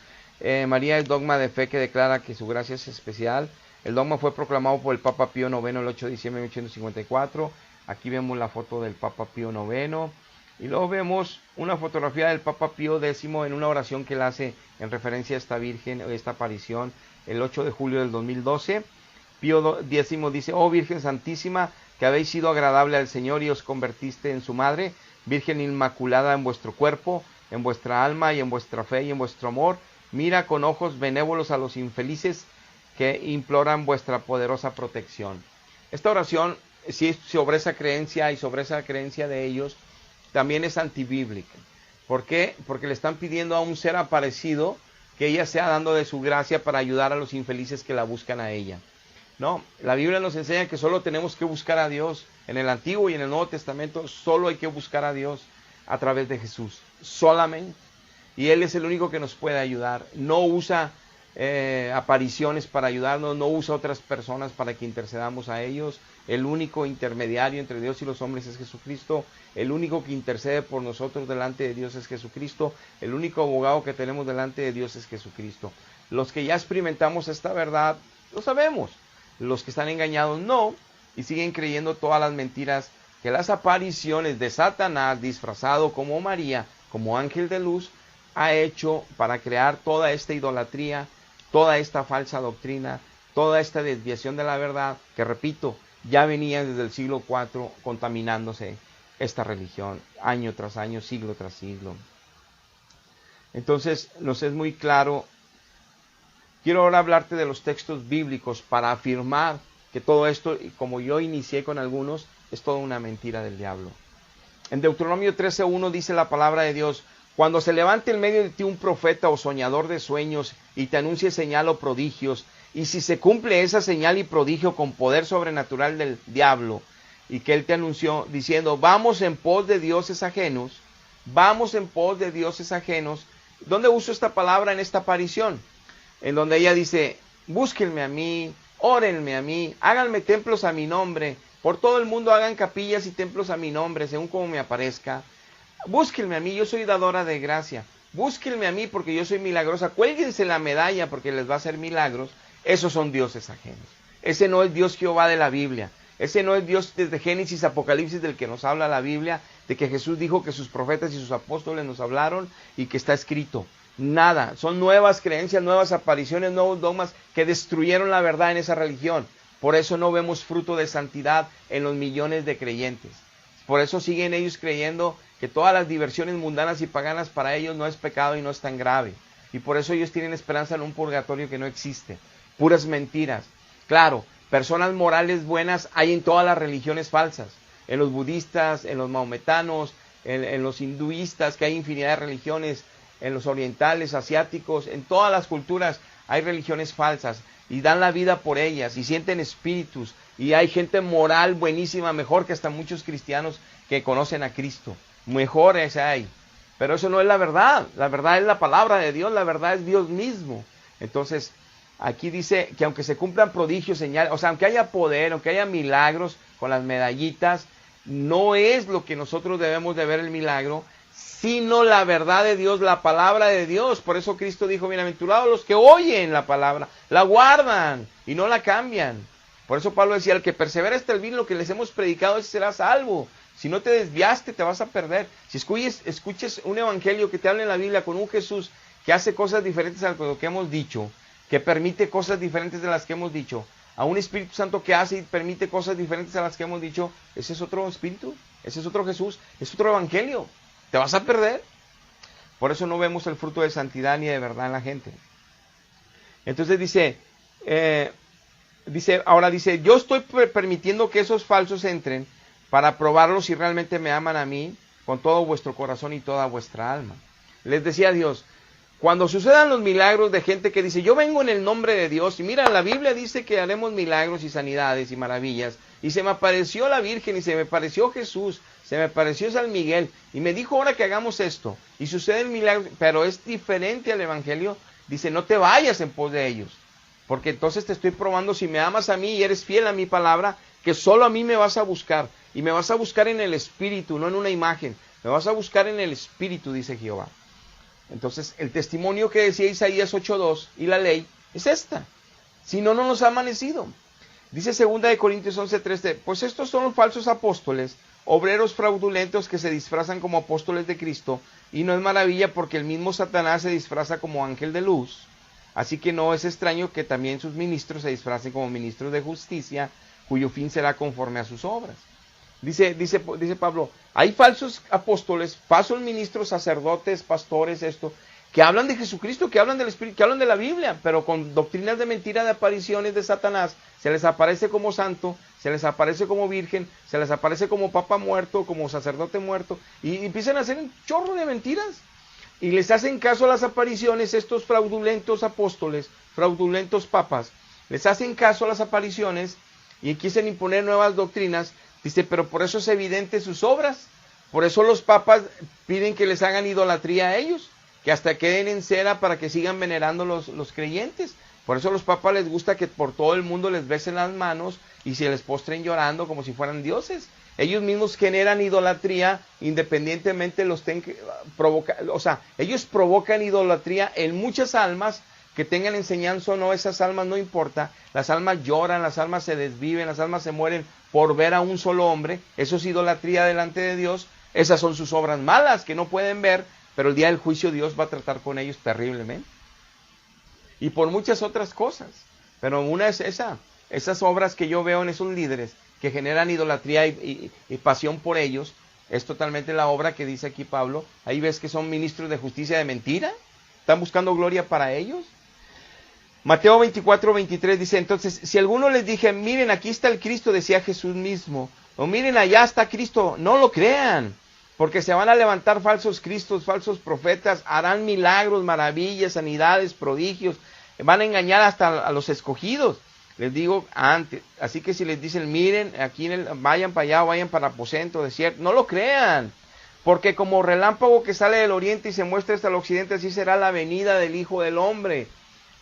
María, el dogma de fe que declara que su gracia es especial. El dogma fue proclamado por el Papa Pío IX el 8 de diciembre de 1854. Aquí vemos la foto del Papa Pío IX. Y luego vemos una fotografía del Papa Pío X en una oración que él hace en referencia a esta Virgen, esta aparición, el 8 de julio del 2012. Pío X dice, oh Virgen Santísima, que habéis sido agradable al Señor y os convertiste en su madre, Virgen Inmaculada en vuestro cuerpo, en vuestra alma y en vuestra fe y en vuestro amor, mira con ojos benévolos a los infelices que imploran vuestra poderosa protección. Esta oración, si es sobre esa creencia y sobre esa creencia de ellos, también es antibíblica. ¿Por qué? Porque le están pidiendo a un ser aparecido que ella sea dando de su gracia para ayudar a los infelices que la buscan a ella. No, la Biblia nos enseña que solo tenemos que buscar a Dios. En el Antiguo y en el Nuevo Testamento solo hay que buscar a Dios a través de Jesús, solamente. Y Él es el único que nos puede ayudar. No usa apariciones para ayudarnos, no usa otras personas para que intercedamos a ellos. El único intermediario entre Dios y los hombres es Jesucristo. El único que intercede por nosotros delante de Dios es Jesucristo. El único abogado que tenemos delante de Dios es Jesucristo. Los que ya experimentamos esta verdad, lo sabemos. Los que están engañados no, y siguen creyendo todas las mentiras que las apariciones de Satanás disfrazado como María, como ángel de luz, ha hecho para crear toda esta idolatría, toda esta falsa doctrina, toda esta desviación de la verdad, que repito, ya venía desde el siglo IV contaminándose esta religión, año tras año, siglo tras siglo. Entonces nos es muy claro. Quiero ahora hablarte de los textos bíblicos para afirmar que todo esto, como yo inicié con algunos, es toda una mentira del diablo. En Deuteronomio 13:1 dice la palabra de Dios: cuando se levante en medio de ti un profeta o soñador de sueños y te anuncie señal o prodigios, y si se cumple esa señal y prodigio con poder sobrenatural del diablo, y que él te anunció diciendo, vamos en pos de dioses ajenos, vamos en pos de dioses ajenos. ¿Dónde uso esta palabra en esta aparición? En donde ella dice, búsquenme a mí, órenme a mí, háganme templos a mi nombre, por todo el mundo hagan capillas y templos a mi nombre, según como me aparezca. Búsquenme a mí, yo soy dadora de gracia. Búsquenme a mí porque yo soy milagrosa. Cuélguense la medalla porque les va a hacer milagros. Esos son dioses ajenos. Ese no es Dios Jehová de la Biblia. Ese no es Dios desde Génesis, Apocalipsis del que nos habla la Biblia, de que Jesús dijo que sus profetas y sus apóstoles nos hablaron y que está escrito. Nada. Son nuevas creencias, nuevas apariciones, nuevos dogmas que destruyeron la verdad en esa religión. Por eso no vemos fruto de santidad en los millones de creyentes. Por eso siguen ellos creyendo que todas las diversiones mundanas y paganas para ellos no es pecado y no es tan grave. Y por eso ellos tienen esperanza en un purgatorio que no existe. Puras mentiras. Claro, personas morales buenas hay en todas las religiones falsas. En los budistas, en los maometanos, en los hinduistas, que hay infinidad de religiones, en los orientales, asiáticos, en todas las culturas hay religiones falsas. Y dan la vida por ellas, y sienten espíritus, y hay gente moral buenísima, mejor que hasta muchos cristianos que conocen a Cristo. Mejores hay. Pero eso no es la verdad es la palabra de Dios, la verdad es Dios mismo. Entonces, aquí dice que aunque se cumplan prodigios, señales, o sea, aunque haya poder, aunque haya milagros con las medallitas, no es lo que nosotros debemos de ver el milagro, sino la verdad de Dios, la palabra de Dios. Por eso Cristo dijo, bienaventurados los que oyen la palabra, la guardan y no la cambian. Por eso Pablo decía, el que persevera hasta el fin, lo que les hemos predicado, ese será salvo. Si no te desviaste, te vas a perder. Si escuches un evangelio que te habla en la Biblia con un Jesús que hace cosas diferentes a lo que hemos dicho, que permite cosas diferentes de las que hemos dicho, a un Espíritu Santo que hace y permite cosas diferentes a las que hemos dicho, ese es otro Espíritu, ese es otro Jesús, es otro evangelio. Te vas a perder. Por eso no vemos el fruto de santidad ni de verdad en la gente. Entonces dice, yo estoy permitiendo que esos falsos entren para probarlos si realmente me aman a mí con todo vuestro corazón y toda vuestra alma. Les decía Dios, cuando sucedan los milagros de gente que dice, yo vengo en el nombre de Dios, y mira, la Biblia dice que haremos milagros y sanidades y maravillas, y se me apareció la Virgen, y se me apareció Jesús, se me apareció San Miguel, y me dijo ahora que hagamos esto, y sucede el milagro, pero es diferente al Evangelio. Dice, no te vayas en pos de ellos, porque entonces te estoy probando si me amas a mí y eres fiel a mi palabra, que solo a mí me vas a buscar, y me vas a buscar en el Espíritu, no en una imagen, me vas a buscar en el Espíritu, dice Jehová. Entonces, el testimonio que decía Isaías 8:2 y la ley es esta. Si no, no nos ha amanecido. Dice 2 Corintios 11:3, pues estos son los falsos apóstoles, obreros fraudulentos que se disfrazan como apóstoles de Cristo, y no es maravilla porque el mismo Satanás se disfraza como ángel de luz. Así que no es extraño que también sus ministros se disfracen como ministros de justicia, cuyo fin será conforme a sus obras. Dice Pablo, hay falsos apóstoles, falsos ministros, sacerdotes, pastores, que hablan de Jesucristo, que hablan del Espíritu, que hablan de la Biblia, pero con doctrinas de mentira, de apariciones de Satanás. Se les aparece como santo, se les aparece como virgen, se les aparece como papa muerto, como sacerdote muerto, y empiezan a hacer un chorro de mentiras. Y les hacen caso a las apariciones estos fraudulentos apóstoles, fraudulentos papas, les hacen caso a las apariciones y quieren imponer nuevas doctrinas. Dice, pero por eso es evidente sus obras. Por eso los papas piden que les hagan idolatría a ellos, que hasta queden en cera para que sigan venerando los creyentes. Por eso a los papas les gusta que por todo el mundo les besen las manos y se les postren llorando como si fueran dioses. Ellos mismos generan idolatría independientemente ellos provocan idolatría en muchas almas, que tengan enseñanza o no, esas almas no importa. Las almas lloran, las almas se desviven, las almas se mueren por ver a un solo hombre. Eso es idolatría delante de Dios. Esas son sus obras malas que no pueden ver, pero el día del juicio Dios va a tratar con ellos terriblemente. Y por muchas otras cosas. Pero una es esas obras que yo veo en esos líderes que generan idolatría y pasión por ellos. Es totalmente la obra que dice aquí Pablo. Ahí ves que son ministros de justicia de mentira. ¿Están buscando gloria para ellos? Mateo 24:23 dice, entonces, si alguno les dije, miren, aquí está el Cristo, decía Jesús mismo, o miren, allá está Cristo, no lo crean, porque se van a levantar falsos cristos, falsos profetas, harán milagros, maravillas, sanidades, prodigios, van a engañar hasta a los escogidos. Les digo antes, así que si les dicen, miren, aquí vayan para allá, vayan para aposento, desierto, no lo crean, porque como relámpago que sale del oriente y se muestra hasta el occidente, así será la venida del Hijo del Hombre.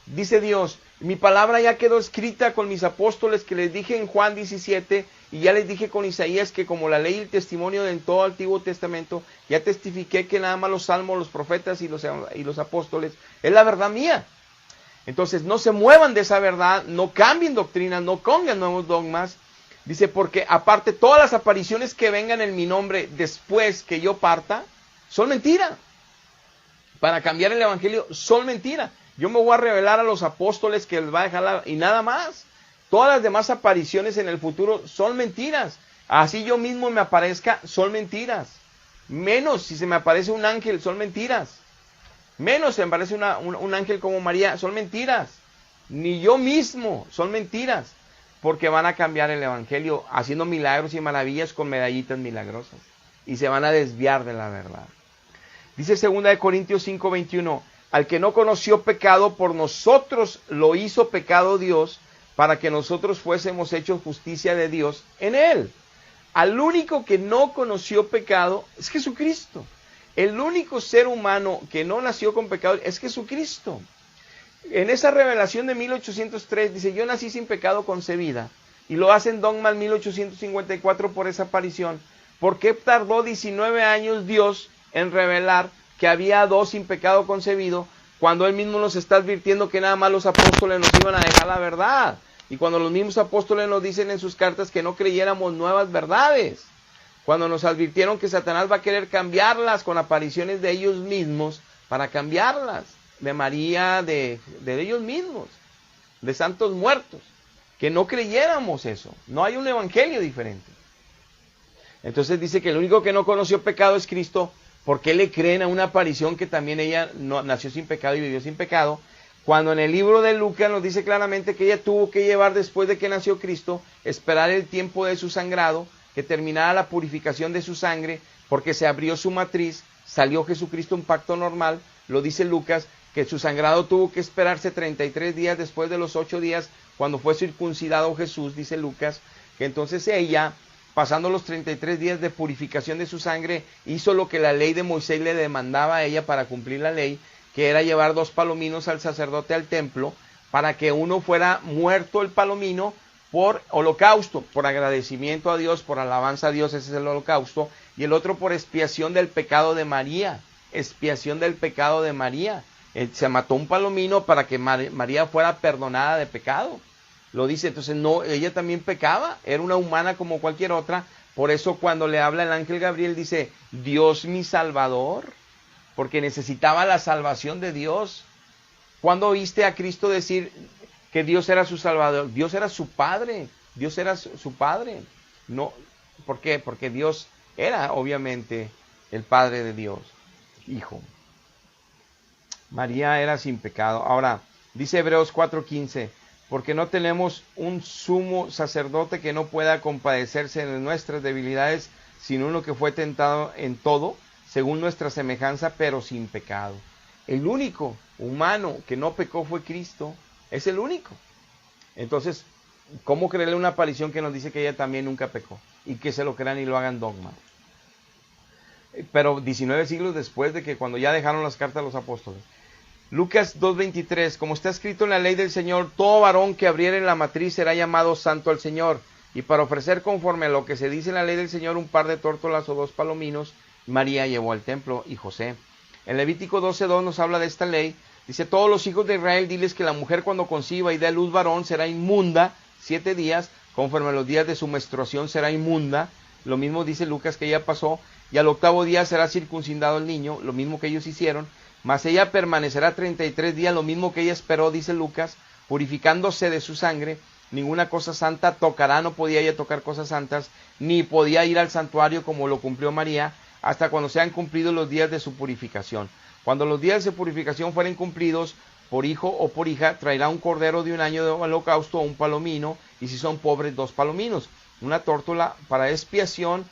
Dice Dios, mi palabra ya quedó escrita con mis apóstoles que les dije en Juan 17, y ya les dije con Isaías que como la ley y el testimonio de en todo el Antiguo Testamento, ya testifiqué que nada más los salmos, los profetas y los apóstoles es la verdad mía. Entonces no se muevan de esa verdad, no cambien doctrinas, no pongan nuevos dogmas. Dice, porque aparte todas las apariciones que vengan en mi nombre después que yo parta, son mentira. Para cambiar el evangelio, son mentira. Yo me voy a revelar a los apóstoles que les va a dejar y nada más. Todas las demás apariciones en el futuro son mentiras. Así yo mismo me aparezca, son mentiras. Menos si se me aparece un ángel, son mentiras. Menos si me aparece un ángel como María, son mentiras. Ni yo mismo, son mentiras. Porque van a cambiar el evangelio haciendo milagros y maravillas con medallitas milagrosas. Y se van a desviar de la verdad. Dice 2 Corintios 5:21, al que no conoció pecado, por nosotros lo hizo pecado Dios, para que nosotros fuésemos hechos justicia de Dios en él. Al único que no conoció pecado es Jesucristo. El único ser humano que no nació con pecado es Jesucristo. En esa revelación de 1803 dice, yo nací sin pecado concebida. Y lo hacen dogma en 1854 por esa aparición. ¿Por qué tardó 19 años Dios en revelar que había dos sin pecado concebido, cuando él mismo nos está advirtiendo que nada más los apóstoles nos iban a dejar la verdad? Y cuando los mismos apóstoles nos dicen en sus cartas que no creyéramos nuevas verdades. Cuando nos advirtieron que Satanás va a querer cambiarlas con apariciones de ellos mismos, para cambiarlas, de María, de ellos mismos, de santos muertos, que no creyéramos eso. No hay un evangelio diferente. Entonces dice que el único que no conoció pecado es Cristo. ¿Por qué le creen a una aparición que también ella no, nació sin pecado y vivió sin pecado? Cuando en el libro de Lucas nos dice claramente que ella tuvo que llevar, después de que nació Cristo, esperar el tiempo de su sangrado, que terminara la purificación de su sangre, porque se abrió su matriz, salió Jesucristo en pacto normal. Lo dice Lucas, que su sangrado tuvo que esperarse 33 días después de los 8 días, cuando fue circuncidado Jesús, dice Lucas, que entonces ella, pasando los 33 días de purificación de su sangre, hizo lo que la ley de Moisés le demandaba a ella para cumplir la ley, que era llevar 2 palominos al sacerdote al templo, para que uno fuera muerto el palomino por holocausto, por agradecimiento a Dios, por alabanza a Dios, ese es el holocausto, y el otro por expiación del pecado de María, expiación del pecado de María. Se mató un palomino para que María fuera perdonada de pecado. Lo dice, entonces no, ella también pecaba, era una humana como cualquier otra. Por eso cuando le habla el ángel Gabriel dice, Dios mi Salvador, porque necesitaba la salvación de Dios. ¿Cuándo oíste a Cristo decir que Dios era su Salvador? Dios era su Padre, Dios era su Padre. No, ¿por qué? Porque Dios era obviamente el Padre de Dios, Hijo. María era sin pecado. Ahora, dice Hebreos 4:15, porque no tenemos un sumo sacerdote que no pueda compadecerse de nuestras debilidades, sino uno que fue tentado en todo, según nuestra semejanza, pero sin pecado. El único humano que no pecó fue Cristo, es el único. Entonces, ¿cómo creerle una aparición que nos dice que ella también nunca pecó? Y que se lo crean y lo hagan dogma. Pero 19 siglos después de que cuando ya dejaron las cartas a los apóstoles. Lucas 2:23, como está escrito en la ley del Señor, todo varón que abriere la matriz será llamado santo al Señor. Y para ofrecer conforme a lo que se dice en la ley del Señor, un par de tórtolas o 2 palominos, María llevó al templo y José. En Levítico 12:2 nos habla de esta ley. Dice, todos los hijos de Israel, diles que la mujer cuando conciba y dé a luz varón será inmunda 7 días, conforme a los días de su menstruación será inmunda. Lo mismo dice Lucas que ella pasó. Y al 8º día será circuncidado el niño, lo mismo que ellos hicieron. Mas ella permanecerá 33 días, lo mismo que ella esperó, dice Lucas, purificándose de su sangre. Ninguna cosa santa tocará, no podía ella tocar cosas santas, ni podía ir al santuario como lo cumplió María, hasta cuando sean cumplidos los días de su purificación. Cuando los días de purificación fueren cumplidos, por hijo o por hija, traerá un cordero de un año de holocausto o un palomino, y si son pobres, 2 palominos, una tórtola para expiación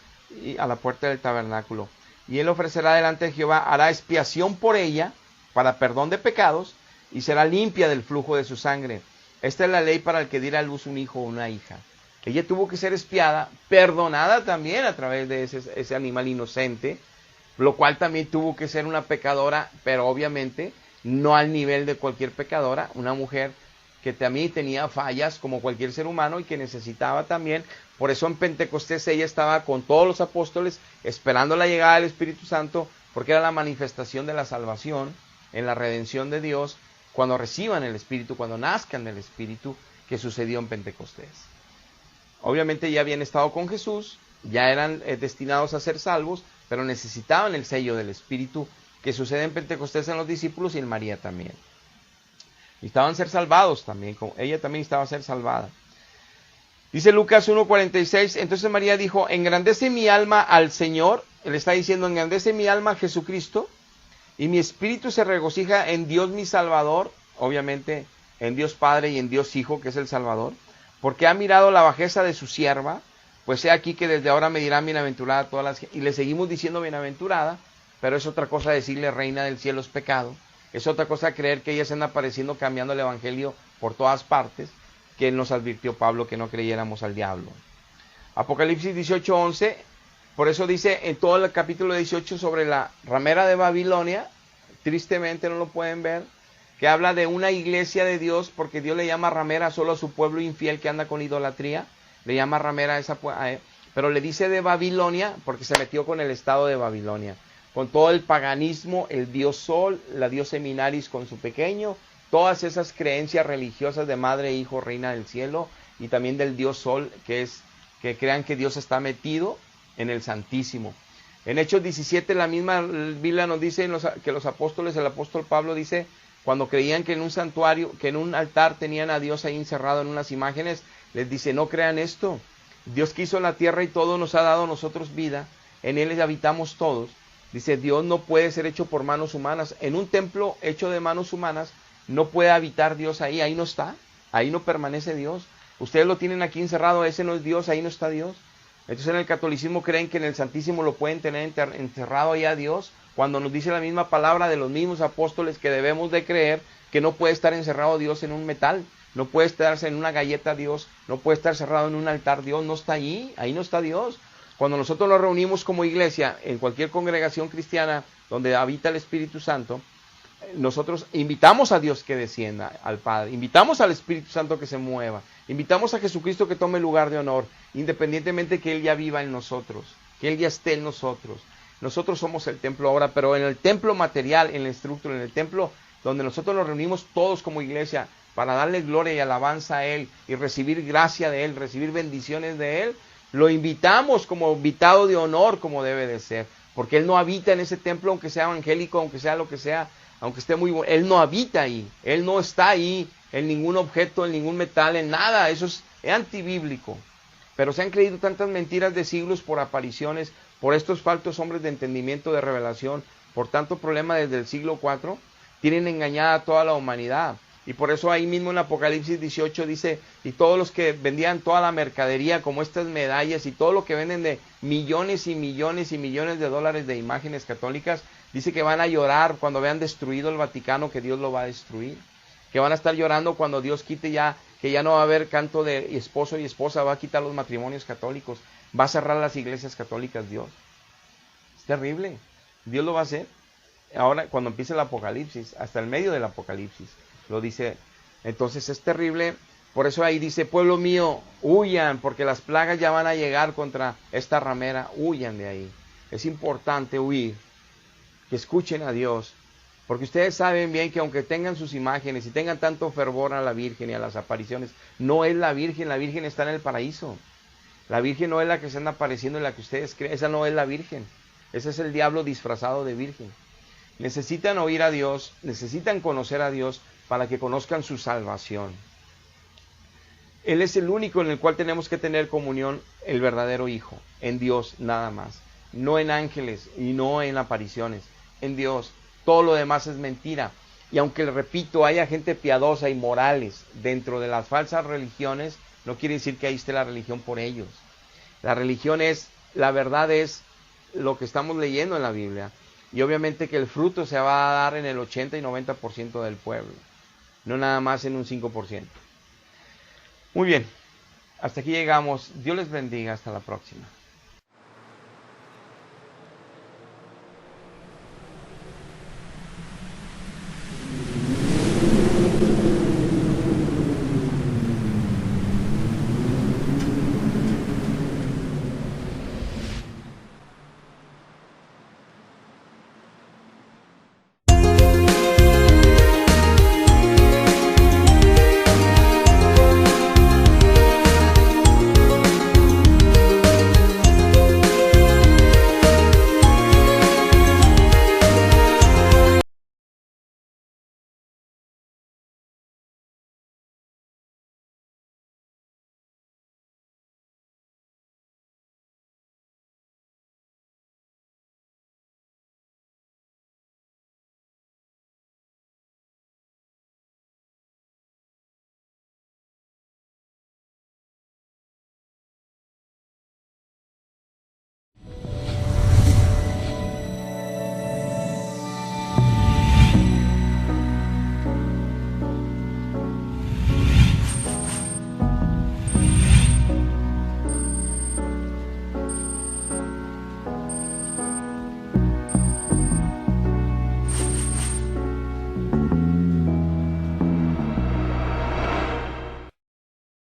y a la puerta del tabernáculo. Y él ofrecerá delante de Jehová, hará expiación por ella, para perdón de pecados, y será limpia del flujo de su sangre. Esta es la ley para el que diera a luz un hijo o una hija. Ella tuvo que ser expiada, perdonada también a través de ese animal inocente, lo cual también tuvo que ser una pecadora, pero obviamente no al nivel de cualquier pecadora, una mujer que también tenía fallas como cualquier ser humano y que necesitaba también. Por eso en Pentecostés ella estaba con todos los apóstoles esperando la llegada del Espíritu Santo, porque era la manifestación de la salvación en la redención de Dios cuando reciban el Espíritu, cuando nazcan del Espíritu, que sucedió en Pentecostés. Obviamente ya habían estado con Jesús, ya eran destinados a ser salvos, pero necesitaban el sello del Espíritu que sucede en Pentecostés en los discípulos y en María también. Y estaban ser salvados también, ella también estaba a ser salvada. Dice Lucas 1:46, entonces María dijo, engrandece mi alma al Señor, le está diciendo, engrandece mi alma a Jesucristo, y mi espíritu se regocija en Dios mi Salvador, obviamente en Dios Padre y en Dios Hijo, que es el Salvador, porque ha mirado la bajeza de su sierva, pues he aquí que desde ahora me dirán bienaventurada todas las... Y le seguimos diciendo bienaventurada, pero es otra cosa decirle reina del cielo es pecado, es otra cosa creer que ella se anda apareciendo cambiando el evangelio por todas partes, que nos advirtió Pablo que no creyéramos al diablo. Apocalipsis 18:11, por eso dice en todo el capítulo 18 sobre la ramera de Babilonia, tristemente no lo pueden ver, que habla de una iglesia de Dios, porque Dios le llama ramera solo a su pueblo infiel que anda con idolatría, le llama ramera a esa, pero le dice de Babilonia porque se metió con el estado de Babilonia, con todo el paganismo, el dios Sol, la diosa Seminaris con su pequeño, todas esas creencias religiosas de madre, hijo, reina del cielo, y también del dios Sol, que crean que Dios está metido en el Santísimo. En Hechos 17 la misma Biblia nos dice que los apóstoles, el apóstol Pablo dice, cuando creían que en un santuario, que en un altar tenían a Dios ahí encerrado en unas imágenes, les dice, no crean esto, Dios quiso la tierra y todo nos ha dado a nosotros vida, en Él habitamos todos. Dice, Dios no puede ser hecho por manos humanas, en un templo hecho de manos humanas, no puede habitar Dios ahí, ahí no está, ahí no permanece Dios. Ustedes lo tienen aquí encerrado, ese no es Dios, ahí no está Dios. Entonces en el catolicismo creen que en el Santísimo lo pueden tener encerrado ahí a Dios, cuando nos dice la misma palabra de los mismos apóstoles que debemos de creer que no puede estar encerrado Dios en un metal, no puede estarse en una galleta Dios, no puede estar cerrado en un altar Dios, no está allí, ahí no está Dios. Cuando nosotros nos reunimos como iglesia, en cualquier congregación cristiana donde habita el Espíritu Santo, nosotros invitamos a Dios que descienda, al Padre, invitamos al Espíritu Santo que se mueva, invitamos a Jesucristo que tome lugar de honor, independientemente que Él ya viva en nosotros, que Él ya esté en nosotros. Nosotros somos el templo ahora, pero en el templo material, en la estructura, en el templo donde nosotros nos reunimos todos como iglesia para darle gloria y alabanza a Él y recibir gracia de Él, recibir bendiciones de Él, lo invitamos como invitado de honor como debe de ser, porque Él no habita en ese templo, aunque sea evangélico, aunque sea lo que sea, aunque esté muy bueno, Él no habita ahí, Él no está ahí en ningún objeto, en ningún metal, en nada, eso es antibíblico. Pero se han creído tantas mentiras de siglos por apariciones, por estos faltos hombres de entendimiento, de revelación, por tanto problema desde el siglo IV, tienen engañada a toda la humanidad. Y por eso ahí mismo en Apocalipsis 18 dice, y todos los que vendían toda la mercadería, como estas medallas y todo lo que venden de millones y millones y millones de dólares de imágenes católicas, dice que van a llorar cuando vean destruido el Vaticano, que Dios lo va a destruir. Que van a estar llorando cuando Dios quite ya, que ya no va a haber canto de esposo y esposa, va a quitar los matrimonios católicos, va a cerrar las iglesias católicas Dios. Es terrible. Dios lo va a hacer. Ahora cuando empiece el Apocalipsis, hasta el medio del Apocalipsis, lo dice. Entonces es terrible. Por eso ahí dice, pueblo mío, huyan, porque las plagas ya van a llegar contra esta ramera, huyan de ahí. Es importante huir, que escuchen a Dios, porque ustedes saben bien que aunque tengan sus imágenes y tengan tanto fervor a la Virgen y a las apariciones, no es la Virgen está en el paraíso. La Virgen no es la que se anda apareciendo en la que ustedes creen, esa no es la Virgen, ese es el diablo disfrazado de Virgen. Necesitan oír a Dios, necesitan conocer a Dios para que conozcan su salvación. Él es el único en el cual tenemos que tener comunión, el verdadero Hijo, en Dios nada más, no en ángeles y no en apariciones, en Dios. todo lo demás es mentira. Y aunque, le repito, haya gente piadosa y morales dentro de las falsas religiones, no quiere decir que ahí esté la religión por ellos. La religión es, la verdad es lo que estamos leyendo en la Biblia. Y obviamente que el fruto se va a dar en el 80 y 90% del pueblo, no nada más en un 5%. Muy bien, hasta aquí llegamos. Dios les bendiga, hasta la próxima.